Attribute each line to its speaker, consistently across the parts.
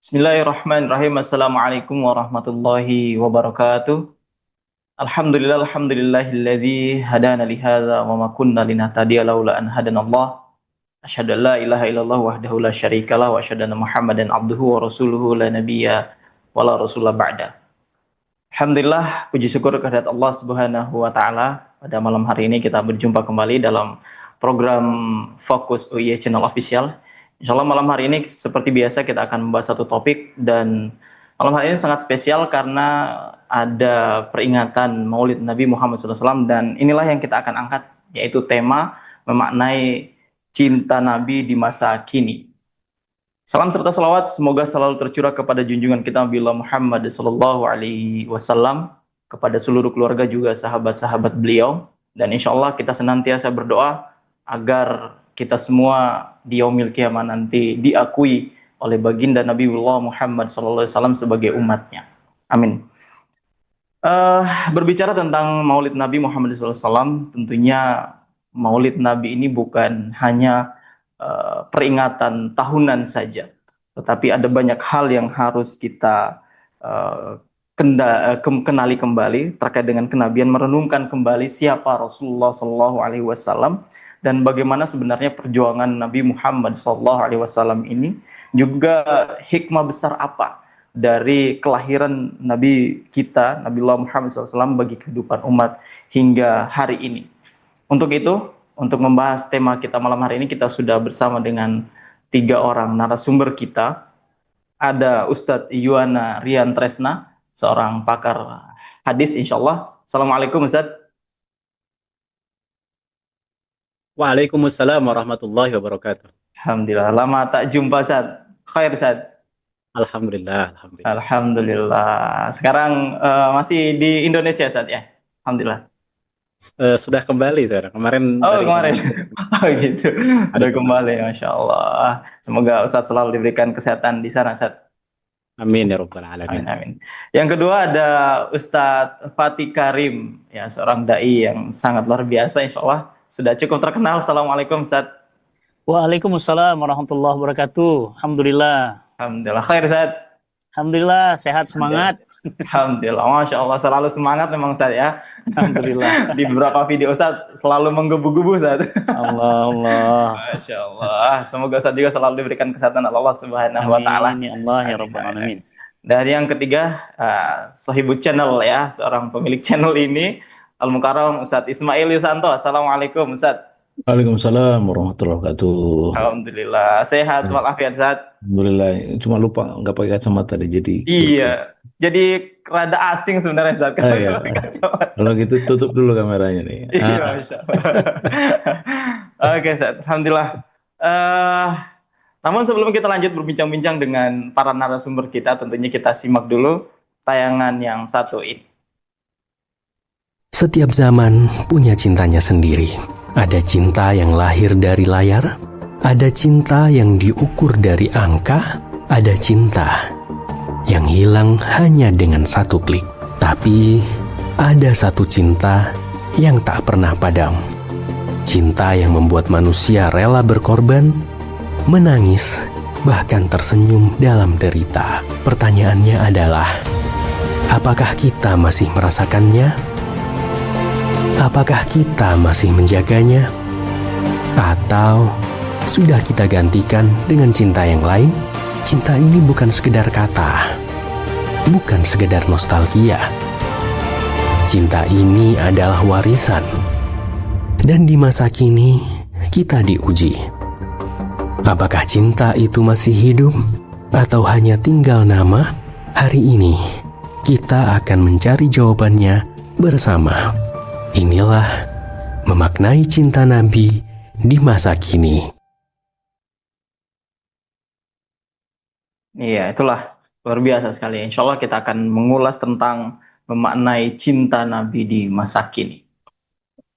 Speaker 1: Bismillahirrahmanirrahim. Assalamualaikum warahmatullahi wabarakatuh. Alhamdulillahilladzi hadana li hadza wa ma kunna linahtadiya laula an hadanallah. Asyhadu an la ilaha illallah wahdahu la syarikalah wa asyhadu anna Muhammadan abduhu wa rasuluhu la nabiyya wa la rasulah ba'da. Alhamdulillah, puji syukur kehadirat Allah Subhanahu wa taala. Pada malam hari ini kita berjumpa kembali dalam program Fokus UIY Channel Official. Insyaallah malam hari ini seperti biasa kita akan membahas satu topik, dan malam hari ini sangat spesial karena ada peringatan Maulid Nabi Muhammad SAW, dan inilah yang kita akan angkat, yaitu tema memaknai cinta Nabi di masa kini. Salam serta salawat semoga selalu tercurah kepada junjungan kita Nabi Muhammad SAW, kepada seluruh keluarga juga sahabat-sahabat beliau, dan insyaallah kita senantiasa berdoa agar kita semua di yaumil qiyamah nanti diakui oleh baginda Nabiullah Muhammad SAW sebagai umatnya. Amin. Berbicara tentang Maulid Nabi Muhammad SAW, tentunya Maulid Nabi ini bukan hanya peringatan tahunan saja, tetapi ada banyak hal yang harus kita kenali kembali terkait dengan kenabian, merenungkan kembali siapa Rasulullah SAW dan bagaimana sebenarnya perjuangan Nabi Muhammad SAW ini, juga hikmah besar apa dari kelahiran Nabi kita, Nabiullah Muhammad SAW, bagi kehidupan umat hingga hari ini. Untuk itu, untuk membahas tema kita malam hari ini, kita sudah bersama dengan 3 orang narasumber kita. Ada Ustadz Yuwana Rian Tresna, seorang pakar hadis insyaallah. Assalamualaikum Ustadz.
Speaker 2: Waalaikumsalam warahmatullahi wabarakatuh.
Speaker 1: Alhamdulillah, lama tak jumpa Ustadz. Khair Ustadz.
Speaker 2: Alhamdulillah.
Speaker 1: Alhamdulillah. Sekarang masih di Indonesia Ustadz ya? Alhamdulillah.
Speaker 2: Sudah kembali sekarang. Kemarin.
Speaker 1: Oh kemarin. Oh gitu. Sudah kembali, Masya Allah. Semoga Ustadz selalu diberikan kesehatan di sana Ustadz.
Speaker 2: Amin ya rabbal alamin.
Speaker 1: Amin. Yang kedua ada Ustadz Fatih Karim, ya, seorang dai yang sangat luar biasa, insya Allah sudah cukup terkenal. Assalamualaikum Ustadz.
Speaker 3: Waalaikumsalam warahmatullahi wabarakatuh. Alhamdulillah.
Speaker 1: Alhamdulillah. Khair Ustadz.
Speaker 3: Alhamdulillah, sehat, semangat.
Speaker 1: Alhamdulillah, Masya Allah, selalu semangat memang Ustadz ya.
Speaker 3: Alhamdulillah.
Speaker 1: Di beberapa video Ustadz selalu menggebu-gebu Ustadz.
Speaker 3: Allah.
Speaker 1: Masya Allah. Semoga Ustadz juga selalu diberikan kesehatan Allah Subhanahu wa ta'ala.
Speaker 3: Amin ya Allah ya rabbal alamin.
Speaker 1: Dan yang ketiga, Sohibut Channel ya, seorang pemilik channel ini, Al-Mukarram Ustadz Ismail Yusanto. Assalamualaikum Ustadz.
Speaker 4: Waalaikumsalam warahmatullahi wabarakatuh.
Speaker 1: Alhamdulillah, sehat walafiat Ustadz.
Speaker 4: Alhamdulillah, cuma lupa nggak pakai kacamata deh, jadi.
Speaker 1: Iya, jadi rada asing sebenarnya Ustadz.
Speaker 4: Iya. Kalau gitu tutup dulu kameranya nih.
Speaker 1: Iya, Masya Allah. Oke Ustadz, Alhamdulillah. Namun sebelum kita lanjut berbincang-bincang dengan para narasumber kita, tentunya kita simak dulu tayangan yang satu ini.
Speaker 5: Setiap zaman punya cintanya sendiri. Ada cinta yang lahir dari layar, ada cinta yang diukur dari angka, ada cinta yang hilang hanya dengan satu klik. Tapi ada satu cinta yang tak pernah padam. Cinta yang membuat manusia rela berkorban, menangis, bahkan tersenyum dalam derita. Pertanyaannya adalah, apakah kita masih merasakannya? Apakah kita masih menjaganya? Atau sudah kita gantikan dengan cinta yang lain? Cinta ini bukan sekedar kata, bukan sekedar nostalgia. Cinta ini adalah warisan. Dan di masa kini, kita diuji. Apakah cinta itu masih hidup? Atau hanya tinggal nama? Hari ini, kita akan mencari jawabannya bersama. Inilah memaknai cinta Nabi di masa kini.
Speaker 1: Iya, itulah luar biasa sekali. Insya Allah kita akan mengulas tentang memaknai cinta Nabi di masa kini.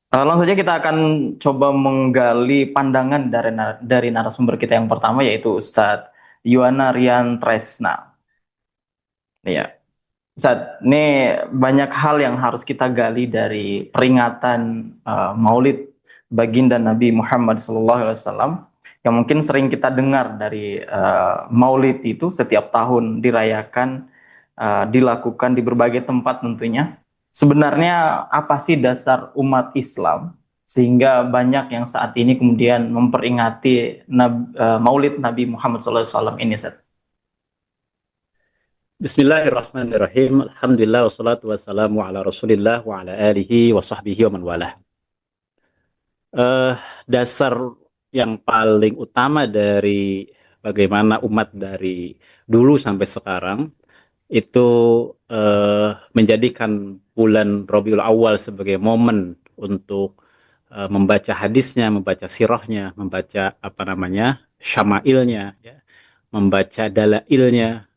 Speaker 1: Langsung saja kita akan coba menggali pandangan dari narasumber kita yang pertama, yaitu Ustadz Yuwana Rian Tresna. Iya, Ustadz, ini banyak hal yang harus kita gali dari peringatan Maulid baginda Nabi Muhammad SAW, yang mungkin sering kita dengar dari Maulid itu setiap tahun dirayakan, dilakukan di berbagai tempat tentunya. Sebenarnya apa sih dasar umat Islam sehingga banyak yang saat ini kemudian memperingati Maulid Nabi Muhammad SAW ini, Ustadz?
Speaker 2: Bismillahirrahmanirrahim. Alhamdulillah wassalatu wassalamu ala Rasulillah wa ala alihi wa sahbihi wa man walah. Dasar yang paling utama dari bagaimana umat dari dulu sampai sekarang itu menjadikan bulan Rabiul Awal sebagai momen untuk membaca hadisnya, membaca sirahnya, membaca syama'ilnya, ya, membaca dalailnya,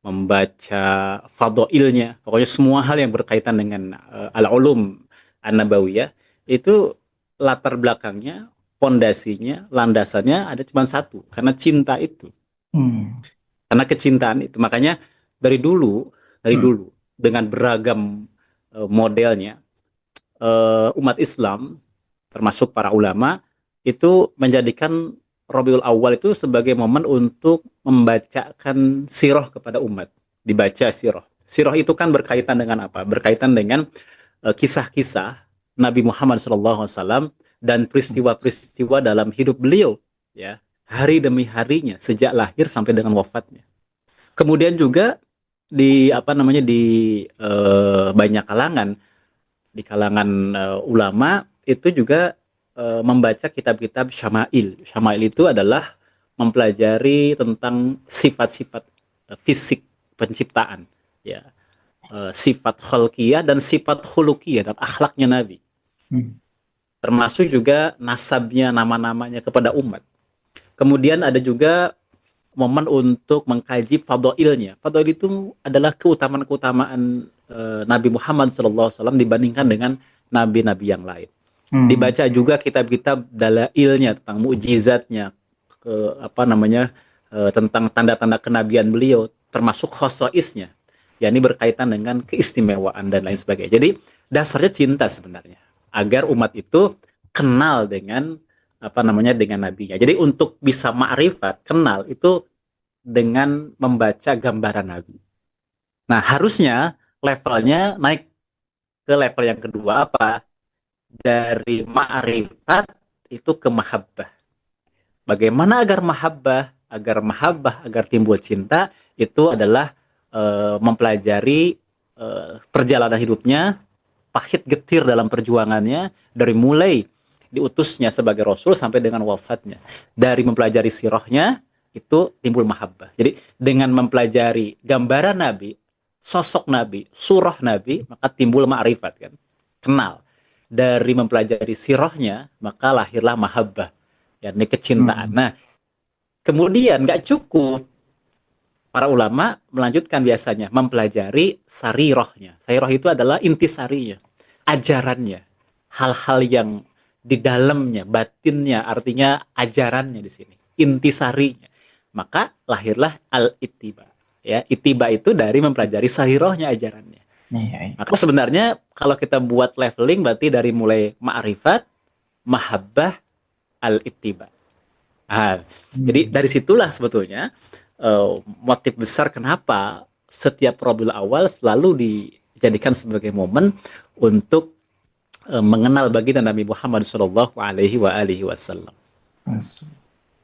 Speaker 2: membaca fadhailnya, pokoknya semua hal yang berkaitan dengan al-ulum an-nabawiyah, itu latar belakangnya, pondasinya, landasannya ada cuma satu, karena cinta itu. Karena kecintaan itu. Makanya dari dulu dengan beragam modelnya, umat Islam termasuk para ulama itu menjadikan Rabiul Awal itu sebagai momen untuk membacakan sirah kepada umat. Dibaca sirah. Sirah itu kan berkaitan dengan apa? Berkaitan dengan kisah-kisah Nabi Muhammad SAW dan peristiwa-peristiwa dalam hidup beliau, ya, hari demi harinya sejak lahir sampai dengan wafatnya. Kemudian juga di banyak kalangan, di kalangan ulama itu juga membaca kitab-kitab syama'il. Syama'il itu adalah mempelajari tentang sifat-sifat fisik penciptaan, ya, sifat khalqiyah dan sifat khuluqiyah dan akhlaknya Nabi. Termasuk juga nasabnya, nama-namanya kepada umat. Kemudian ada juga momen untuk mengkaji fadhailnya. Fadhail itu adalah keutamaan-keutamaan Nabi Muhammad SAW dibandingkan dengan nabi-nabi yang lain. Dibaca juga kitab-kitab dalailnya tentang mukjizatnya, tentang tanda-tanda kenabian beliau, termasuk khosoisnya, yakni berkaitan dengan keistimewaan dan lain sebagainya. Jadi dasarnya cinta sebenarnya, agar umat itu kenal dengan dengan nabinya. Jadi untuk bisa ma'rifat, kenal itu dengan membaca gambaran Nabi. Nah, harusnya levelnya naik ke level yang kedua, apa? Dari ma'rifat itu ke mahabbah. Bagaimana agar mahabbah, agar timbul cinta, itu adalah mempelajari perjalanan hidupnya, pahit getir dalam perjuangannya, dari mulai diutusnya sebagai Rasul sampai dengan wafatnya. Dari mempelajari sirahnya, itu timbul mahabbah. Jadi dengan mempelajari gambaran Nabi, sosok Nabi, surah Nabi, maka timbul ma'rifat, kan? Kenal. Dari mempelajari sirahnya, maka lahirlah mahabbah, yakni kecintaan. Nah, kemudian nggak cukup, para ulama melanjutkan biasanya mempelajari sarirahnya. Sarirah itu adalah intisarinya, ajarannya, hal-hal yang di dalamnya, batinnya, artinya ajarannya di sini, intisarinya. Maka lahirlah al-ittiba. Ya, ittiba itu dari mempelajari sarirahnya, ajarannya. Maka sebenarnya kalau kita buat leveling berarti dari mulai ma'rifat, mahabbah, al-ittiba. Jadi dari situlah sebetulnya motif besar kenapa setiap Rabiul Awal selalu dijadikan sebagai momen untuk mengenal baginda Nabi Muhammad SAW.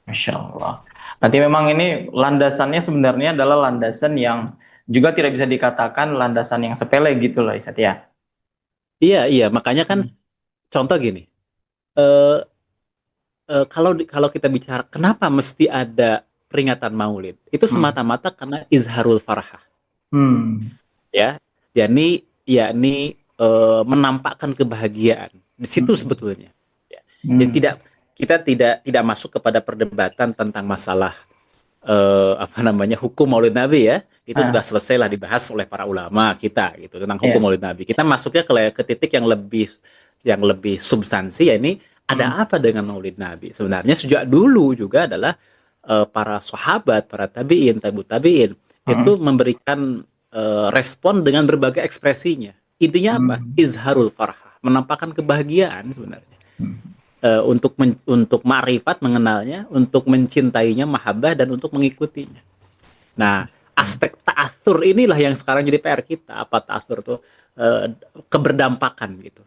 Speaker 1: Masya Allah. Berarti memang ini landasannya sebenarnya adalah landasan yang juga tidak bisa dikatakan landasan yang sepele gitu loh, Ustadz, ya.
Speaker 2: Iya, makanya kan contoh gini, kalau kita bicara kenapa mesti ada peringatan Maulid, itu semata-mata karena izharul farhah, ya, yakni menampakkan kebahagiaan di situ sebetulnya. Ya. Jadi kita tidak masuk kepada perdebatan tentang masalah apa namanya, hukum Maulid Nabi ya, itu
Speaker 1: Ah,
Speaker 2: sudah selesai lah dibahas oleh para ulama kita gitu tentang hukum
Speaker 1: iya.
Speaker 2: Maulid Nabi. Kita masuknya ke titik yang lebih substansi, ya ini
Speaker 1: Hmm.
Speaker 2: ada apa dengan Maulid Nabi? Sebenarnya sejak dulu juga adalah para sahabat, para tabiin, tabiin itu
Speaker 1: Hmm.
Speaker 2: memberikan respon dengan berbagai ekspresinya. Intinya apa?
Speaker 1: Hmm.
Speaker 2: Izharul farhah, menampakkan kebahagiaan sebenarnya.
Speaker 1: Hmm.
Speaker 2: Untuk ma'rifat mengenalnya, untuk mencintainya, mahabbah, dan untuk mengikutinya. Nah, aspek ta'athur inilah yang sekarang jadi PR kita. Apa ta'athur itu? Keberdampakan gitu.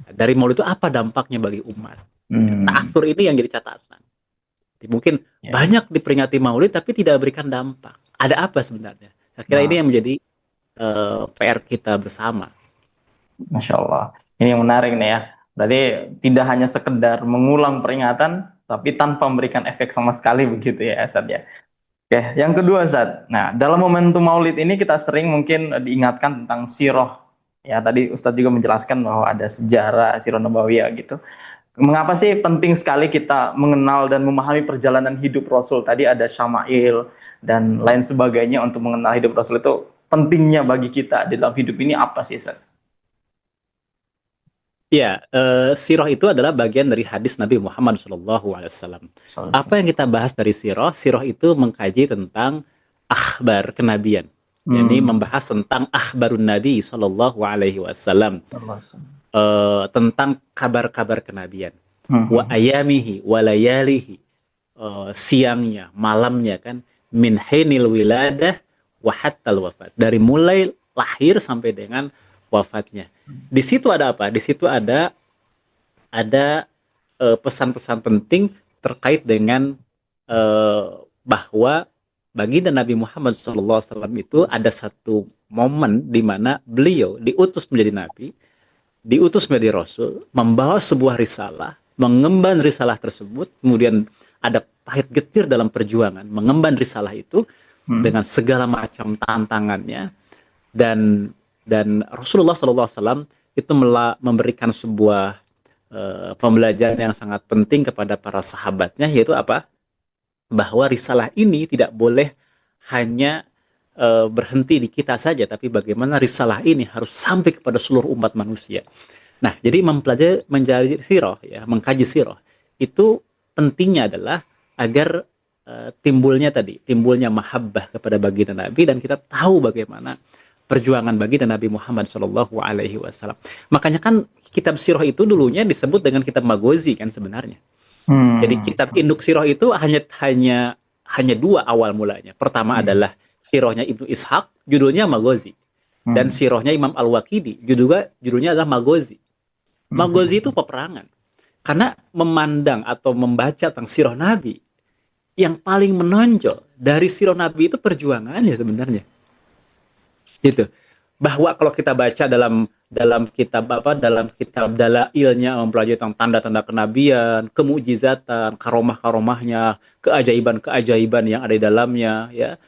Speaker 2: Dari Maulid itu apa dampaknya bagi umat?
Speaker 1: Hmm.
Speaker 2: Ta'athur ini yang jadi catatan. Jadi mungkin
Speaker 1: Ya.
Speaker 2: banyak diperingati Maulid tapi tidak berikan dampak. Ada apa sebenarnya? Saya kira ini
Speaker 1: Nah,
Speaker 2: yang menjadi PR kita bersama.
Speaker 1: Masya Allah. Ini yang menarik nih ya. Berarti tidak hanya sekedar mengulang peringatan, tapi tanpa memberikan efek sama sekali begitu ya, Asad ya. Oke, yang kedua, Zat. Nah, dalam momentum Maulid ini kita sering mungkin diingatkan tentang sirah. Ya, tadi Ustadz juga menjelaskan bahwa ada sejarah sirah Nabawiyah gitu. Mengapa sih penting sekali kita mengenal dan memahami perjalanan hidup Rasul? Tadi ada syama'il dan lain sebagainya untuk mengenal hidup Rasul itu pentingnya bagi kita di dalam hidup ini apa sih, Zat?
Speaker 2: Ya, sirah itu adalah bagian dari hadis Nabi Muhammad SAW. Apa yang kita bahas dari sirah? Sirah itu mengkaji tentang akhbar kenabian. Yani
Speaker 1: Hmm.
Speaker 2: membahas tentang akhbarun Nabi SAW. Tentang kabar-kabar kenabian. Wa
Speaker 1: Hmm.
Speaker 2: ayamihi, wa layalihi. Siangnya, malamnya kan. Min hinil wiladah, wa hattal wafat. Dari mulai lahir sampai dengan wafatnya. Di situ ada apa? Di situ ada pesan-pesan penting terkait dengan bahwa baginda Nabi Muhammad SAW itu ada satu momen di mana beliau diutus menjadi nabi, diutus menjadi rasul, membawa sebuah risalah, mengemban risalah tersebut, kemudian ada pahit getir dalam perjuangan mengemban risalah itu dengan segala macam tantangannya, dan Rasulullah SAW itu memberikan sebuah pembelajaran yang sangat penting kepada para sahabatnya, yaitu apa? Bahwa risalah ini tidak boleh hanya berhenti di kita saja, tapi bagaimana risalah ini harus sampai kepada seluruh umat manusia. Nah, jadi mempelajari menjadi sirah, ya, mengkaji sirah itu pentingnya adalah agar timbulnya mahabbah kepada baginda Nabi, dan kita tahu bagaimana perjuangan baginda Nabi Muhammad SAW. Makanya kan kitab sirah itu dulunya disebut dengan kitab Maghazi kan sebenarnya. Jadi kitab induk sirah itu hanya dua awal mulanya. Pertama adalah sirahnya Ibnu Ishaq, judulnya Maghazi. Dan sirahnya Imam Al-Waqidi, judulnya adalah Maghazi. Maghazi itu peperangan. Karena memandang atau membaca tentang sirah Nabi, yang paling menonjol dari sirah Nabi itu perjuangannya sebenarnya. Gitu. Bahwa kalau kita baca dalam kitab dalailnya, mempelajari tentang tanda-tanda kenabian, kemujizatan, karomah-karomahnya, keajaiban-keajaiban yang ada di dalamnya, ya.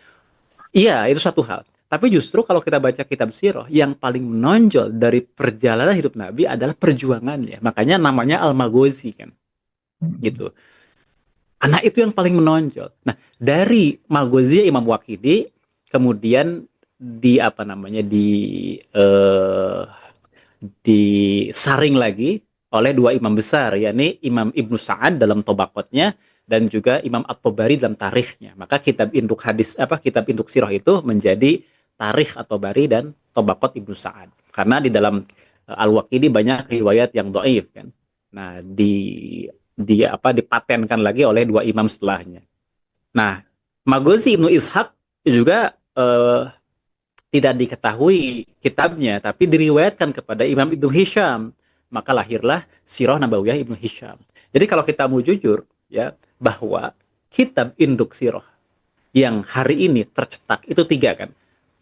Speaker 2: Iya, itu satu hal. Tapi justru kalau kita baca kitab sirah, yang paling menonjol dari perjalanan hidup Nabi adalah perjuangannya. Makanya namanya Al-Maghazi kan. Gitu. Karena itu yang paling menonjol. Nah, dari Maghazi Imam Waqidi kemudian disaring lagi oleh dua imam besar, yakni Imam Ibnu Sa'ad dalam Tobaqotnya dan juga Imam At-Tabari dalam tarikhnya. Maka kitab induk sirah itu menjadi tarikh At-Tabari dan Tobaqot Ibnu Sa'ad. Karena di dalam Al-Waqidi banyak riwayat yang dhaif kan. Nah, dipatenkan lagi oleh dua imam setelahnya. Nah, Maghazi Ibnu Ishaq juga tidak diketahui kitabnya, tapi diriwayatkan kepada Imam Ibnu Hisham. Maka lahirlah Sirah Nabawiyah Ibnu Hisham. Jadi kalau kita mau jujur, ya, bahwa kitab induk sirah yang hari ini tercetak itu 3 kan,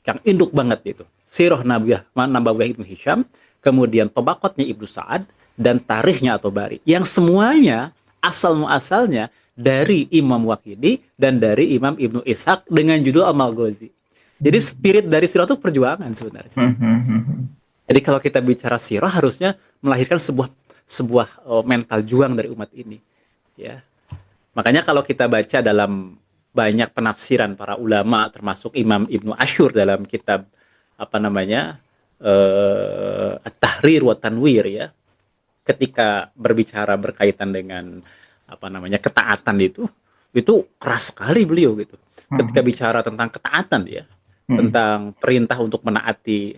Speaker 2: yang induk banget itu Sirah Nabawiyah Ibnu Hisham, kemudian Tobaqotnya Ibnu Sa'ad, dan tarikhnya At-Tabari, yang semuanya asal-muasalnya dari Imam Waqidi dan dari Imam Ibnu Ishaq dengan judul Al-Maghazi. Jadi spirit dari sirah itu perjuangan sebenarnya. Jadi kalau kita bicara sirah harusnya melahirkan sebuah mental juang dari umat ini, ya. Makanya kalau kita baca dalam banyak penafsiran para ulama termasuk Imam Ibnu Asyur dalam kitab apa namanya At-Tahrir wa Tanwir ya, ketika berbicara berkaitan dengan apa namanya ketaatan itu keras sekali beliau gitu. Ketika bicara tentang ketaatan ya, tentang perintah untuk menaati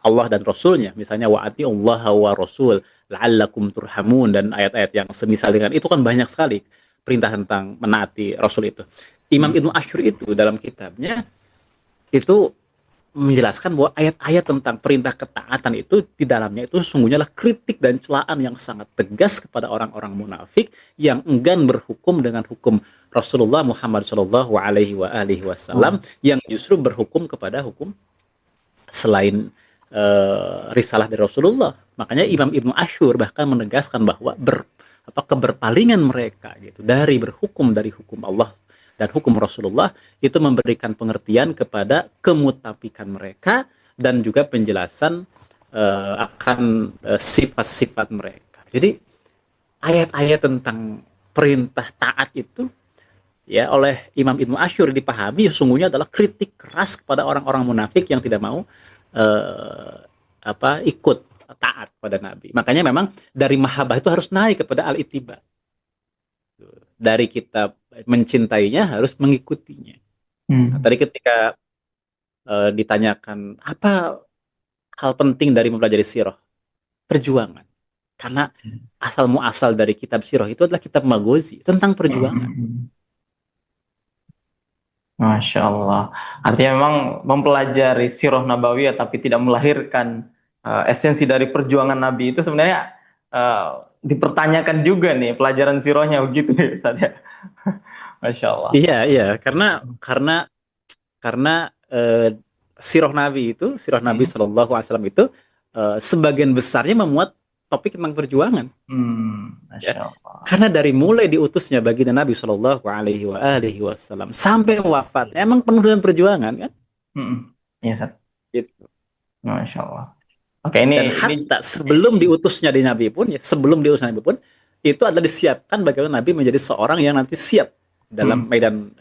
Speaker 2: Allah dan Rasulnya, misalnya wa'ati Allah wa Rasul la'allakum turhamun dan ayat-ayat yang semisal dengan itu kan banyak sekali perintah tentang menaati Rasul itu. Imam Ibnu Asyur itu dalam kitabnya itu menjelaskan bahwa ayat-ayat tentang perintah ketaatan itu di dalamnya itu sesungguhnya adalah kritik dan celaan yang sangat tegas kepada orang-orang munafik yang enggan berhukum dengan hukum Rasulullah Muhammad Shallallahu Alaihi Wasallam yang justru berhukum kepada hukum selain risalah dari Rasulullah. Makanya Imam Ibnu Asyur bahkan menegaskan bahwa keberpalingan mereka gitu dari berhukum dari hukum Allah dan hukum Rasulullah itu memberikan pengertian kepada kemutafikan mereka dan juga penjelasan akan sifat-sifat mereka. Jadi ayat-ayat tentang perintah taat itu ya oleh Imam Ibnu Asyur dipahami sesungguhnya adalah kritik keras kepada orang-orang munafik yang tidak mau ikut taat pada Nabi. Makanya memang dari mahabbah itu harus naik kepada al-ittiba. Dari kita mencintainya harus mengikutinya. Nah, tadi ketika ditanyakan apa hal penting dari mempelajari sirah, perjuangan. Karena asal muasal dari kitab sirah itu adalah kitab Maghazi tentang perjuangan.
Speaker 1: Masya Allah. Artinya memang mempelajari sirah nabawiyah tapi tidak melahirkan esensi dari perjuangan Nabi itu sebenarnya dipertanyakan juga nih pelajaran sirahnya begitu ya Ustaz ya. Masya Allah.
Speaker 2: Iya, karena sirah Nabi Shallallahu Alaihi Wasallam itu sebagian besarnya memuat topik tentang perjuangan.
Speaker 1: Masya Allah.
Speaker 2: Karena dari mulai diutusnya baginda Nabi Shallallahu Alaihi Wasallam sampai wafat emang penuh dengan perjuangan kan?
Speaker 1: Iya Ustaz.
Speaker 2: Gitu.
Speaker 1: Masya Allah. Oke, ini
Speaker 2: hatta sebelum diutusnya di Nabi pun itu adalah disiapkan bagaimana Nabi menjadi seorang yang nanti siap dalam medan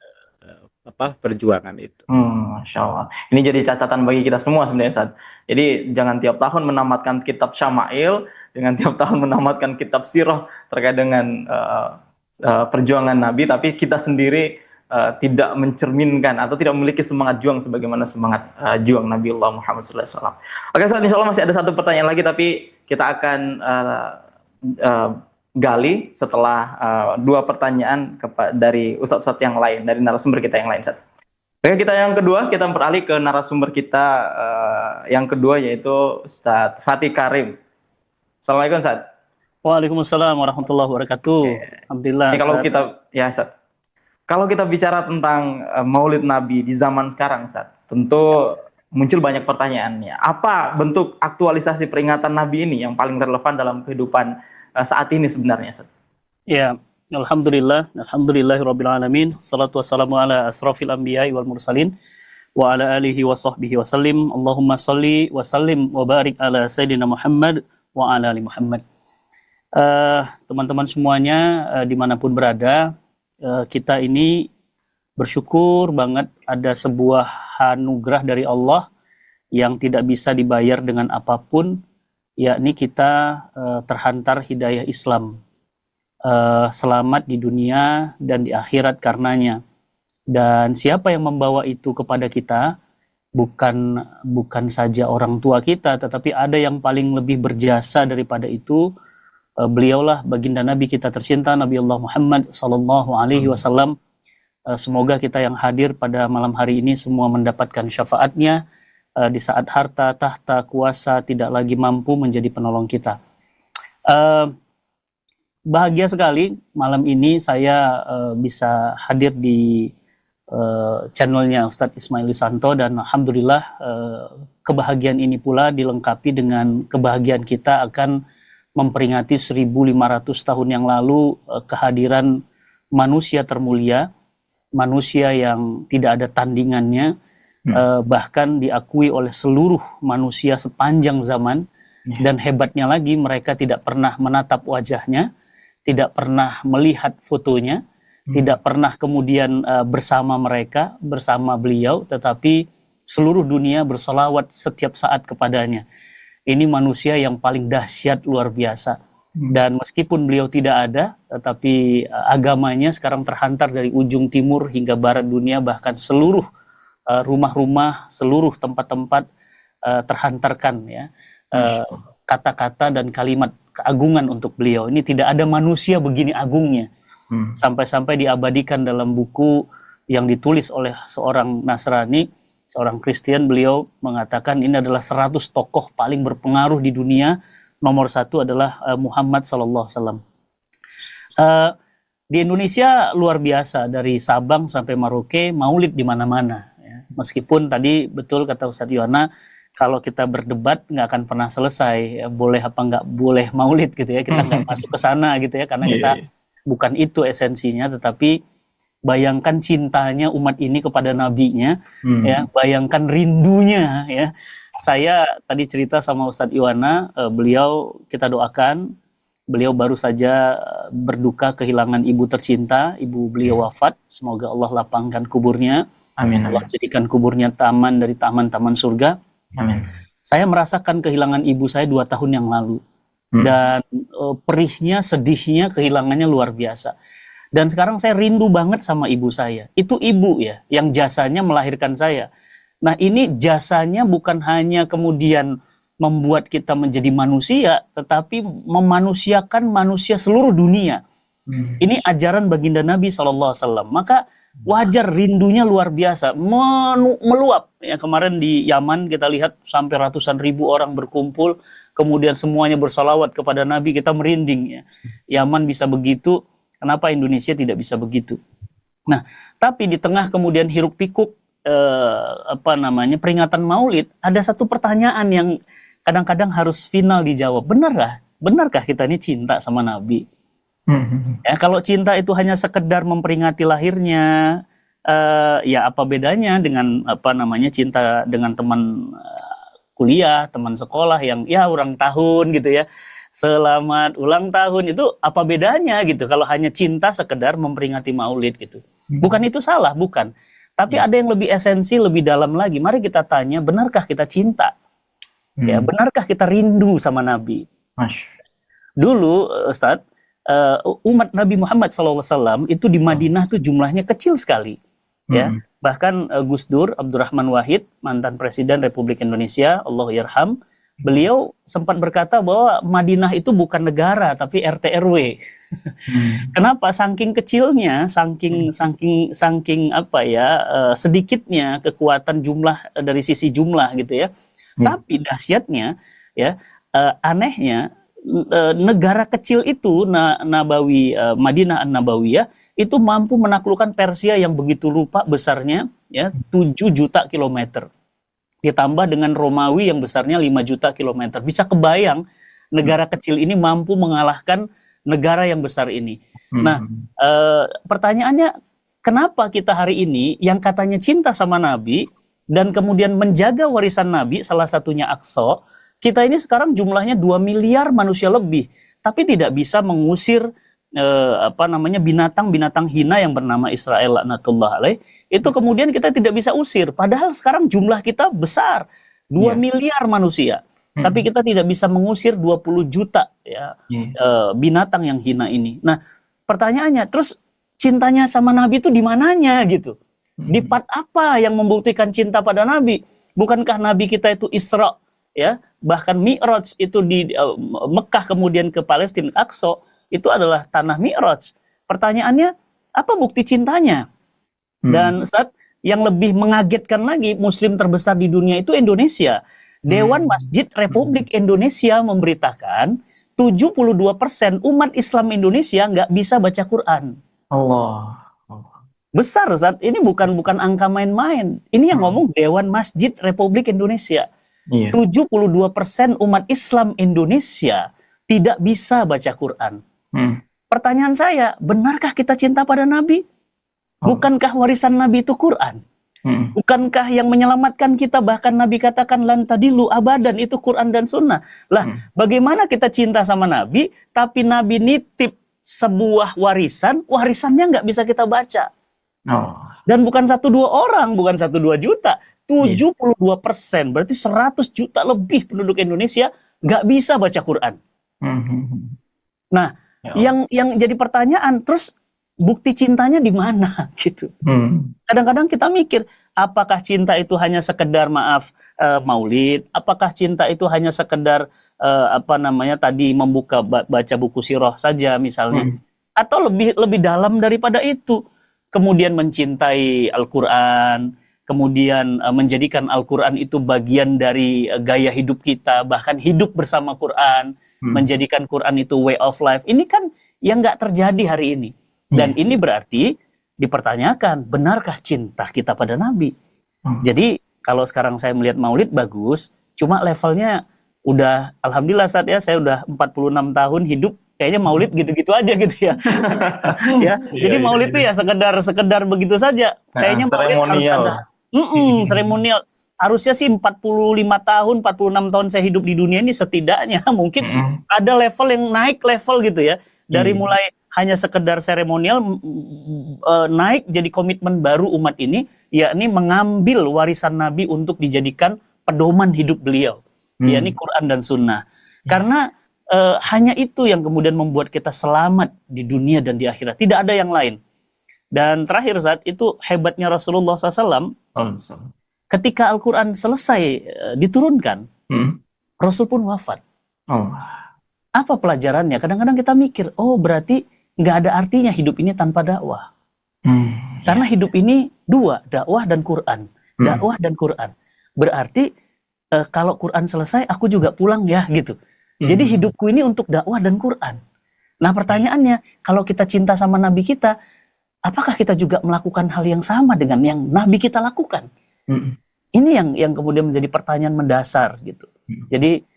Speaker 2: perjuangan itu.
Speaker 1: Masya Allah. Ini jadi catatan bagi kita semua sebenarnya Ustaz. Jadi jangan tiap tahun menamatkan kitab Syama'il, dengan tiap tahun menamatkan kitab sirah terkait dengan perjuangan Nabi, tapi kita sendiri tidak mencerminkan atau tidak memiliki semangat juang sebagaimana semangat juang Nabiullah Muhammad SAW. Oke, Ustaz, insya Allah masih ada satu pertanyaan lagi, tapi kita akan gali setelah dua pertanyaan dari ustadz-ustadz yang lain, dari narasumber kita yang lain, Ustaz. Oke, kita yang kedua, kita beralih ke narasumber kita yang kedua, yaitu Ustadz Fatih Karim. Assalamualaikum, Ustaz.
Speaker 3: Waalaikumsalam warahmatullahi wabarakatuh. Alhamdulillah.
Speaker 1: Kalau kita, ya Ustaz, kalau kita bicara tentang Maulid Nabi di zaman sekarang, Ustaz, tentu muncul banyak pertanyaannya. Apa bentuk aktualisasi peringatan Nabi ini yang paling relevan dalam kehidupan saat ini sebenarnya, Ustaz?
Speaker 3: Ya, alhamdulillahirabbil alamin. Salatu wassalamu ala asrafil anbiya'i wal mursalin wa ala alihi wa sahbihi wasallim. Allahumma shalli wa sallim wa barik ala sayyidina Muhammad wa ala ali Muhammad. Teman-teman semuanya dimanapun berada, kita ini bersyukur banget ada sebuah anugerah dari Allah yang tidak bisa dibayar dengan apapun, yakni kita terhantar hidayah Islam, selamat di dunia dan di akhirat karenanya. Dan siapa yang membawa itu kepada kita bukan saja orang tua kita, tetapi ada yang paling lebih berjasa daripada itu. Beliaulah baginda Nabi kita tercinta, Nabi Allah Muhammad Sallallahu Alaihi Wasallam. Semoga kita yang hadir pada malam hari ini semua mendapatkan syafaatnya di saat harta, tahta, kuasa tidak lagi mampu menjadi penolong kita. Bahagia sekali malam ini saya bisa hadir di channelnya Ustadz Ismail Wisanto, dan alhamdulillah kebahagiaan ini pula dilengkapi dengan kebahagiaan kita akan memperingati 1500 tahun yang lalu kehadiran manusia termulia, manusia yang tidak ada tandingannya, bahkan diakui oleh seluruh manusia sepanjang zaman. Dan hebatnya lagi, mereka tidak pernah menatap wajahnya, tidak pernah melihat fotonya, tidak pernah kemudian bersama mereka, bersama beliau, tetapi seluruh dunia berselawat setiap saat kepadanya. Ini manusia yang paling dahsyat, luar biasa. Dan meskipun beliau tidak ada, tetapi agamanya sekarang terhantar dari ujung timur hingga barat dunia, bahkan seluruh rumah-rumah, seluruh tempat-tempat terhantarkan ya kata-kata dan kalimat keagungan untuk beliau. Ini tidak ada manusia begini agungnya. Sampai-sampai diabadikan dalam buku yang ditulis oleh seorang Nasrani, seorang Kristen. Beliau mengatakan ini adalah 100 tokoh paling berpengaruh di dunia. Nomor 1 adalah Muhammad SAW. Di Indonesia luar biasa, dari Sabang sampai Merauke maulid di mana-mana. Ya. Meskipun tadi betul kata Ustadz Yuwana, kalau kita berdebat nggak akan pernah selesai, ya, boleh apa nggak boleh maulid gitu ya, kita nggak masuk ke sana gitu ya, karena kita bukan itu esensinya. Tetapi bayangkan cintanya umat ini kepada nabinya, ya, bayangkan rindunya ya. Saya tadi cerita sama Ustadz Iwana, beliau kita doakan, beliau baru saja berduka kehilangan ibu tercinta, ibu beliau wafat. Semoga Allah lapangkan kuburnya.
Speaker 1: Amin.
Speaker 3: Allah jadikan kuburnya taman dari taman-taman surga.
Speaker 1: Amin.
Speaker 3: Saya merasakan kehilangan ibu saya 2 tahun yang lalu. Dan perihnya, sedihnya, kehilangannya luar biasa. Dan sekarang saya rindu banget sama ibu saya. Itu ibu ya, yang jasanya melahirkan saya. Nah ini jasanya bukan hanya kemudian membuat kita menjadi manusia, tetapi memanusiakan manusia seluruh dunia. Ini ajaran baginda Nabi SAW. Maka wajar rindunya luar biasa, meluap. Ya, kemarin di Yaman kita lihat sampai ratusan ribu orang berkumpul, kemudian semuanya bersalawat kepada Nabi, kita merinding. Ya. Yaman bisa begitu, kenapa Indonesia tidak bisa begitu? Nah, tapi di tengah kemudian hiruk pikuk peringatan Maulid, ada satu pertanyaan yang kadang-kadang harus final dijawab. Benarkah kita ini cinta sama Nabi? Ya, kalau cinta itu hanya sekedar memperingati lahirnya, ya apa bedanya dengan cinta dengan teman kuliah, teman sekolah yang ya ulang tahun gitu ya, selamat ulang tahun, itu apa bedanya gitu kalau hanya cinta sekedar memperingati Maulid gitu. Bukan itu salah, bukan. Tapi ada yang lebih esensi, lebih dalam lagi. Mari kita tanya, benarkah kita cinta? Ya, benarkah kita rindu sama Nabi? Dulu Ustadz, umat Nabi Muhammad SAW itu di Madinah tuh jumlahnya kecil sekali, ya. Bahkan Gus Dur Abdurrahman Wahid, mantan Presiden Republik Indonesia, Allah yarham, beliau sempat berkata bahwa Madinah itu bukan negara tapi RT RW. Kenapa? Saking kecilnya, saking sedikitnya kekuatan jumlah dari sisi jumlah gitu ya. Tapi dahsyatnya, ya, anehnya, negara kecil itu Madinah An-Nabawiyah itu mampu menaklukkan Persia yang begitu rupa besarnya, ya, 7 juta kilometer, ditambah dengan Romawi yang besarnya 5 juta kilometer. Bisa kebayang negara kecil ini mampu mengalahkan negara yang besar ini. Nah, pertanyaannya, kenapa kita hari ini yang katanya cinta sama Nabi dan kemudian menjaga warisan Nabi, salah satunya Aqsa, kita ini sekarang jumlahnya 2 miliar manusia lebih, tapi tidak bisa mengusir binatang-binatang hina yang bernama Israel laknatullah alaih. Itu kemudian kita tidak bisa usir, padahal sekarang jumlah kita besar, 2 miliar manusia, tapi kita tidak bisa mengusir 20 juta ya, binatang yang hina ini. Nah, pertanyaannya, terus cintanya sama Nabi itu di mananya gitu? Di part apa yang membuktikan cinta pada Nabi? Bukankah Nabi kita itu Isra, ya, bahkan Mi'raj itu di Mekah kemudian ke Palestina, Aqsa itu adalah tanah Mi'raj. Pertanyaannya, apa bukti cintanya? Dan Ustaz, yang lebih mengagetkan lagi, Muslim terbesar di dunia itu Indonesia. Dewan Masjid Republik Indonesia memberitakan 72% umat Islam Indonesia nggak bisa baca Quran.
Speaker 1: Allah.
Speaker 3: Besar Ustaz, ini bukan angka main-main. Ini yang ngomong Dewan Masjid Republik Indonesia. 72% umat Islam Indonesia tidak bisa baca Quran. Pertanyaan saya, benarkah kita cinta pada Nabi? Bukankah warisan Nabi itu Quran? Bukankah yang menyelamatkan kita, bahkan Nabi katakan lan tadilu abadan, itu Quran dan Sunnah. Lah, bagaimana kita cinta sama Nabi, tapi Nabi nitip sebuah warisannya nggak bisa kita baca.
Speaker 1: Oh.
Speaker 3: Dan bukan 1-2 orang, bukan 1-2 juta,
Speaker 1: Iya.
Speaker 3: 72%, berarti 100 juta lebih penduduk Indonesia nggak bisa baca Quran.
Speaker 1: Hmm.
Speaker 3: Nah,
Speaker 1: Ya.
Speaker 3: yang jadi pertanyaan, terus bukti cintanya di mana gitu?
Speaker 1: Hmm.
Speaker 3: Kadang-kadang kita mikir, apakah cinta itu hanya sekedar maulid? Apakah cinta itu hanya sekedar tadi membuka baca buku sirah saja misalnya?
Speaker 1: Hmm.
Speaker 3: Atau lebih dalam daripada itu? Kemudian mencintai Al-Qur'an, kemudian menjadikan Al-Qur'an itu bagian dari gaya hidup kita, bahkan hidup bersama Quran, menjadikan Quran itu way of life. Ini kan yang nggak terjadi hari ini. Dan ini berarti dipertanyakan, benarkah cinta kita pada Nabi? Jadi kalau sekarang saya melihat maulid bagus, cuma levelnya udah, alhamdulillah saat ya, saya udah 46 tahun hidup, kayaknya maulid gitu-gitu aja gitu ya. Ya, jadi maulid itu ya sekedar begitu saja. Kayaknya maulid harus ada seremonial. Harusnya sih 45 tahun, 46 tahun saya hidup di dunia ini setidaknya mungkin ada level yang naik level gitu ya. Dari mulai hanya sekedar seremonial naik jadi komitmen baru umat ini, yakni mengambil warisan Nabi untuk dijadikan pedoman hidup beliau, yakni Quran dan Sunnah. Karena hanya itu yang kemudian membuat kita selamat di dunia dan di akhirat. Tidak ada yang lain. Dan terakhir saat itu hebatnya Rasulullah SAW, ketika Al-Quran selesai diturunkan, Rasul pun wafat. Apa pelajarannya? Kadang-kadang kita mikir, oh berarti nggak ada artinya hidup ini tanpa dakwah. Karena hidup ini dua, dakwah dan Quran. Dakwah dan Quran. Berarti kalau Quran selesai, aku juga pulang ya gitu. Jadi hidupku ini untuk dakwah dan Quran. Nah pertanyaannya, kalau kita cinta sama Nabi kita, apakah kita juga melakukan hal yang sama dengan yang Nabi kita lakukan? Ini yang kemudian menjadi pertanyaan mendasar gitu. Jadi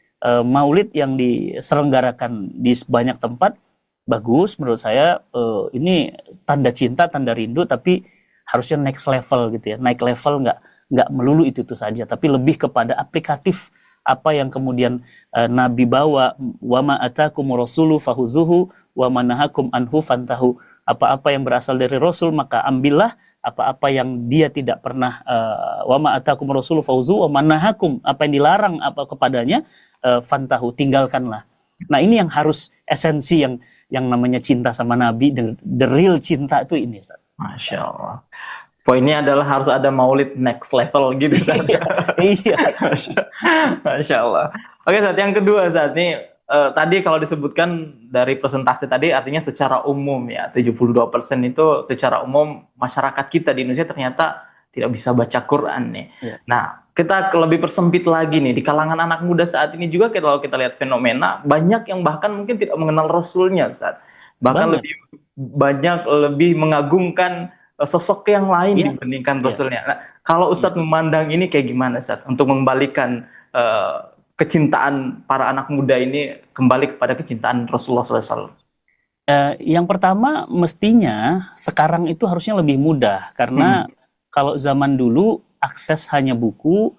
Speaker 3: maulid yang diselenggarakan di banyak tempat bagus menurut saya, ini tanda cinta, tanda rindu, tapi harusnya next level gitu ya. Naik level nggak melulu itu saja, tapi lebih kepada aplikatif apa yang kemudian Nabi bawa, wa ma atakum rasulu fahuzuhu wa manahakum anhu fantahu. Apa-apa yang berasal dari Rasul maka ambillah, apa-apa yang dia tidak pernah wa ma atakum rasulu fahuzuhu wa manahakum, apa yang dilarang apa kepadanya fantahu, tinggalkanlah. Nah, ini yang harus esensi yang namanya cinta sama Nabi, the real cinta itu ini, Ustaz.
Speaker 1: Masya Allah. Poinnya adalah harus ada maulid next level gitu, Ustaz.
Speaker 3: Iya.
Speaker 1: Masya Allah. Oke, Ustaz, yang kedua, Ustaz, ini tadi kalau disebutkan dari presentasi tadi artinya secara umum ya, 72% itu secara umum masyarakat kita di Indonesia ternyata tidak bisa baca Quran nih.
Speaker 3: Ya.
Speaker 1: Nah, kita lebih persempit lagi nih, di kalangan anak muda saat ini juga kalau kita lihat fenomena, banyak yang bahkan mungkin tidak mengenal Rasulnya, Ustaz. Bahkan lebih mengagungkan sosok yang lain dibandingkan Rasulnya. Nah, kalau Ustadz memandang ini kayak gimana, Ustadz, untuk mengembalikan kecintaan para anak muda ini kembali kepada kecintaan Rasulullah SAW?
Speaker 3: Yang pertama, mestinya sekarang itu harusnya lebih mudah, karena kalau zaman dulu akses hanya buku,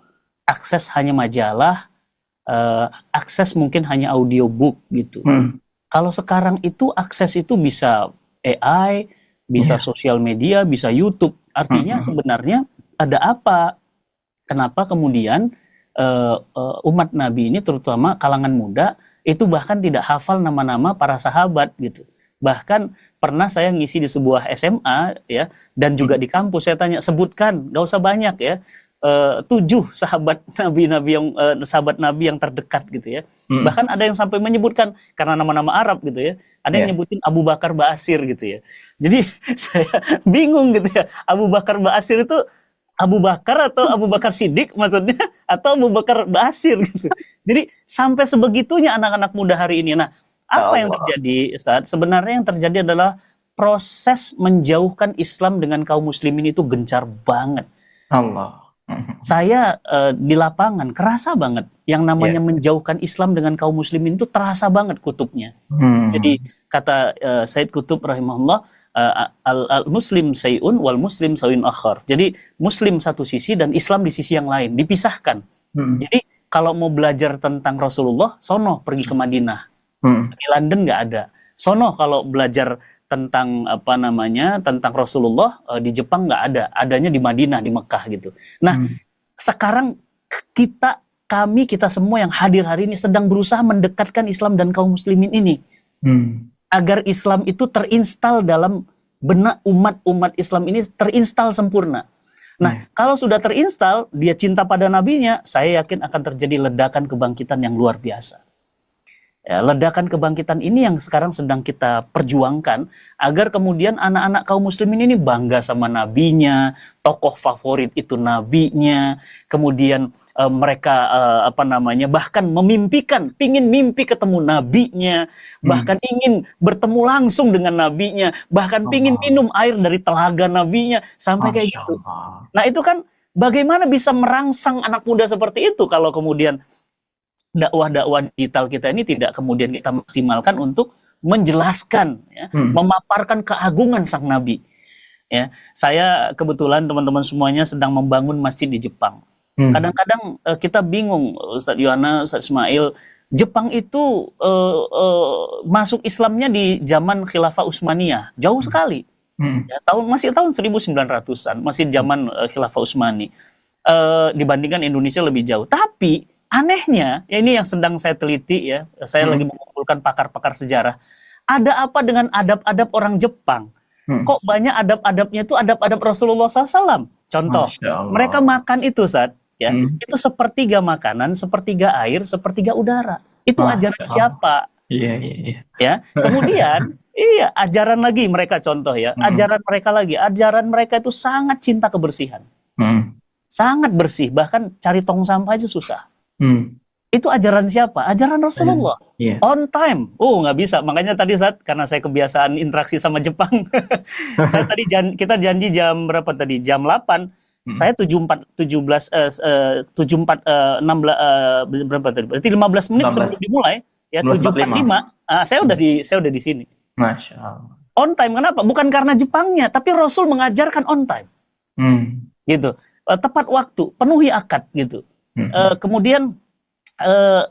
Speaker 3: akses hanya majalah, akses mungkin hanya audiobook gitu. Kalau sekarang itu akses itu bisa AI, bisa sosial media, bisa YouTube. Artinya sebenarnya ada apa? Kenapa kemudian umat Nabi ini, terutama kalangan muda, itu bahkan tidak hafal nama-nama para sahabat gitu. Bahkan pernah saya ngisi di sebuah SMA ya, dan juga di kampus saya tanya, sebutkan, gak usah banyak ya, 7 sahabat Nabi yang terdekat gitu ya. Bahkan ada yang sampai menyebutkan karena nama-nama Arab gitu ya. Ada yang nyebutin Abu Bakar Ba'asir gitu ya. Jadi saya bingung gitu ya. Abu Bakar Ba'asir itu Abu Bakar atau Abu Bakar Siddiq maksudnya, atau Abu Bakar Ba'asir gitu. Jadi sampai sebegitunya anak-anak muda hari ini. Nah, apa yang terjadi, Ustaz? Sebenarnya yang terjadi adalah proses menjauhkan Islam dengan kaum muslimin itu gencar banget.
Speaker 1: Allah.
Speaker 3: Saya di lapangan kerasa banget yang namanya menjauhkan Islam dengan kaum muslimin itu terasa banget kutubnya. Jadi kata Said Kutub rahimahullah, al muslim sayun wal muslim sayun akhar. Jadi muslim satu sisi dan Islam di sisi yang lain, dipisahkan. Jadi kalau mau belajar tentang Rasulullah, sono pergi ke Madinah. Di London nggak ada. Sono kalau belajar tentang apa namanya, tentang Rasulullah di Jepang nggak ada, adanya di Madinah, di Mekah gitu. Nah, sekarang kita semua yang hadir hari ini sedang berusaha mendekatkan Islam dan kaum muslimin ini agar Islam itu terinstal dalam benak umat Islam ini, terinstal sempurna. Nah, kalau sudah terinstal, dia cinta pada nabinya, saya yakin akan terjadi ledakan kebangkitan yang luar biasa. Ya, ledakan kebangkitan ini yang sekarang sedang kita perjuangkan agar kemudian anak-anak kaum muslimin ini bangga sama nabinya, tokoh favorit itu nabinya, kemudian mereka bahkan pingin mimpi ketemu nabinya, bahkan ingin bertemu langsung dengan nabinya, bahkan pingin minum air dari telaga nabinya, sampai kayak gitu. Nah, itu kan bagaimana bisa merangsang anak muda seperti itu kalau kemudian dakwah-dakwah digital kita ini tidak kemudian kita maksimalkan untuk menjelaskan, ya, memaparkan keagungan sang nabi. Ya, saya kebetulan teman-teman semuanya sedang membangun masjid di Jepang. Kadang-kadang kita bingung, Ustadz Yuhana, Ustadz Ismail, Jepang itu masuk Islamnya di zaman Khilafah Utsmaniyah, jauh sekali. Ya, masih tahun 1900-an, masih zaman Khilafah Utsmani. Dibandingkan Indonesia lebih jauh. Tapi anehnya, ya ini yang sedang saya teliti ya, saya lagi mengumpulkan pakar-pakar sejarah. Ada apa dengan adab-adab orang Jepang? Kok banyak adab-adabnya itu adab-adab Rasulullah SAW? Contoh, mereka makan itu, Ustaz, ya, itu sepertiga makanan, sepertiga air, sepertiga udara. Itu ajaran siapa?
Speaker 1: Iya.
Speaker 3: Ya, kemudian, ajaran lagi mereka contoh ya, ajaran mereka itu sangat cinta kebersihan. Sangat bersih, bahkan cari tong sampah aja susah. Itu ajaran siapa? Ajaran Rasulullah. On time. Nggak bisa. Makanya tadi karena saya kebiasaan interaksi sama Jepang, kita janji jam berapa tadi? Jam 8. Saya 16 berapa tadi? Berarti 15 menit 16. Sebelum dimulai, ya 7.45. Saya udah di sini.
Speaker 1: Masya Allah.
Speaker 3: On time. Kenapa? Bukan karena Jepangnya, tapi Rasul mengajarkan on time. Gitu. Tepat waktu, penuhi akad gitu. Kemudian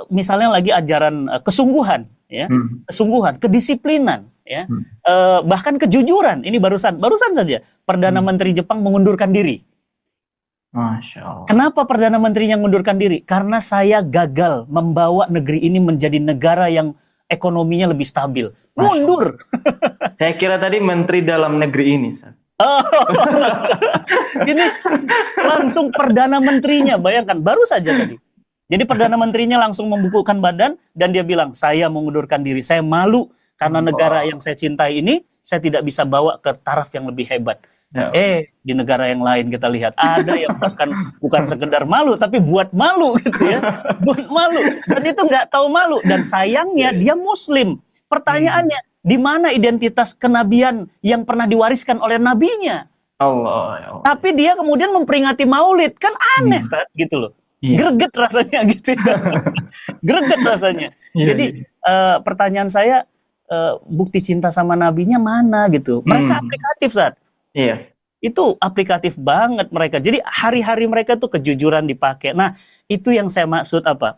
Speaker 3: misalnya lagi ajaran kesungguhan, ya, kesungguhan, kedisiplinan, ya, bahkan kejujuran. Ini barusan saja Perdana Menteri Jepang mengundurkan diri.
Speaker 1: Masya Allah.
Speaker 3: Kenapa Perdana Menterinya mengundurkan diri? Karena saya gagal membawa negeri ini menjadi negara yang ekonominya lebih stabil. Mundur.
Speaker 1: Saya kira tadi Menteri Dalam Negeri ini, Ustaz.
Speaker 3: Ini langsung Perdana Menterinya, bayangkan, baru saja tadi. Jadi Perdana Menterinya langsung membukukan badan dan dia bilang, saya mengundurkan diri, saya malu karena negara yang saya cintai ini saya tidak bisa bawa ke taraf yang lebih hebat. Di negara yang lain kita lihat ada yang bahkan bukan sekedar malu tapi buat malu gitu ya, buat malu, dan itu nggak tahu malu, dan sayangnya dia Muslim. Pertanyaannya, di mana identitas kenabian yang pernah diwariskan oleh nabinya?
Speaker 1: Allah.
Speaker 3: Tapi dia kemudian memperingati Maulid, kan aneh, gitu loh. Greget rasanya gitu ya. Greget rasanya. Jadi pertanyaan saya, bukti cinta sama nabinya mana gitu. Mereka aplikatif, Ustaz.
Speaker 1: Iya.
Speaker 3: Itu aplikatif banget mereka. Jadi hari-hari mereka tuh kejujuran dipakai. Nah, itu yang saya maksud apa?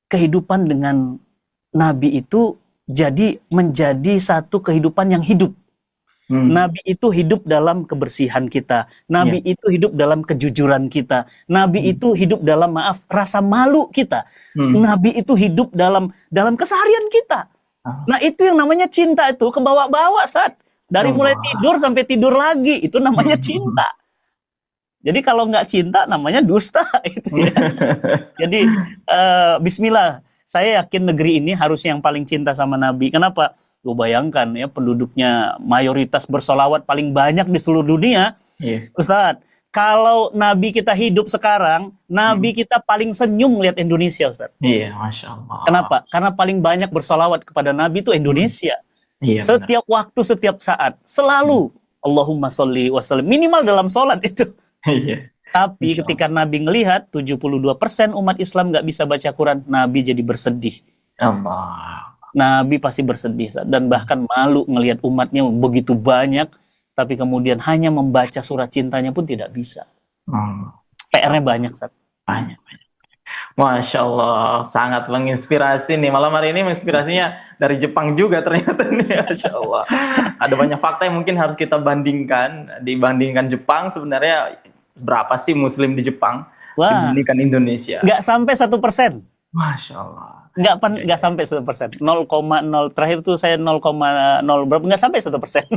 Speaker 3: Kehidupan dengan nabi itu menjadi satu kehidupan yang hidup. Nabi itu hidup dalam kebersihan kita. Nabi itu hidup dalam kejujuran kita. Nabi itu hidup dalam rasa malu kita. Nabi itu hidup dalam keseharian kita. Nah, itu yang namanya cinta, itu kebawa-bawa, Ustaz. Dari mulai tidur sampai tidur lagi, itu namanya cinta. Jadi kalau nggak cinta namanya dusta itu ya. Jadi bismillah, saya yakin negeri ini harus yang paling cinta sama Nabi. Kenapa? Lu bayangkan ya, penduduknya mayoritas bersolawat paling banyak di seluruh dunia. Ustadz, kalau Nabi kita hidup sekarang, Nabi kita paling senyum lihat Indonesia, Ustadz.
Speaker 1: Iya, Masya Allah.
Speaker 3: Kenapa? Karena paling banyak bersolawat kepada Nabi itu Indonesia. Setiap waktu, setiap saat, selalu Allahumma sholli wa sallim, minimal dalam sholat itu. Tapi ketika Nabi ngelihat 72% umat Islam nggak bisa baca Quran, Nabi jadi bersedih. Nabi pasti bersedih dan bahkan malu ngelihat umatnya begitu banyak, tapi kemudian hanya membaca surat cintanya pun tidak bisa. PR-nya banyak, Ustaz.
Speaker 1: Banyak. Masya Allah, sangat menginspirasi nih. Malam hari ini menginspirasinya dari Jepang juga ternyata nih. Masya Allah. Ada banyak fakta yang mungkin harus kita bandingkan. Dibandingkan Jepang, sebenarnya berapa sih Muslim di Jepang
Speaker 3: Wah,
Speaker 1: dibandingkan Indonesia?
Speaker 3: nggak sampai 1%.
Speaker 1: Masya Allah. Ya,
Speaker 3: Nggak
Speaker 1: ya.
Speaker 3: sampai 1%. 0,0 terakhir tuh saya 0,0 berapa, nggak sampai 1%.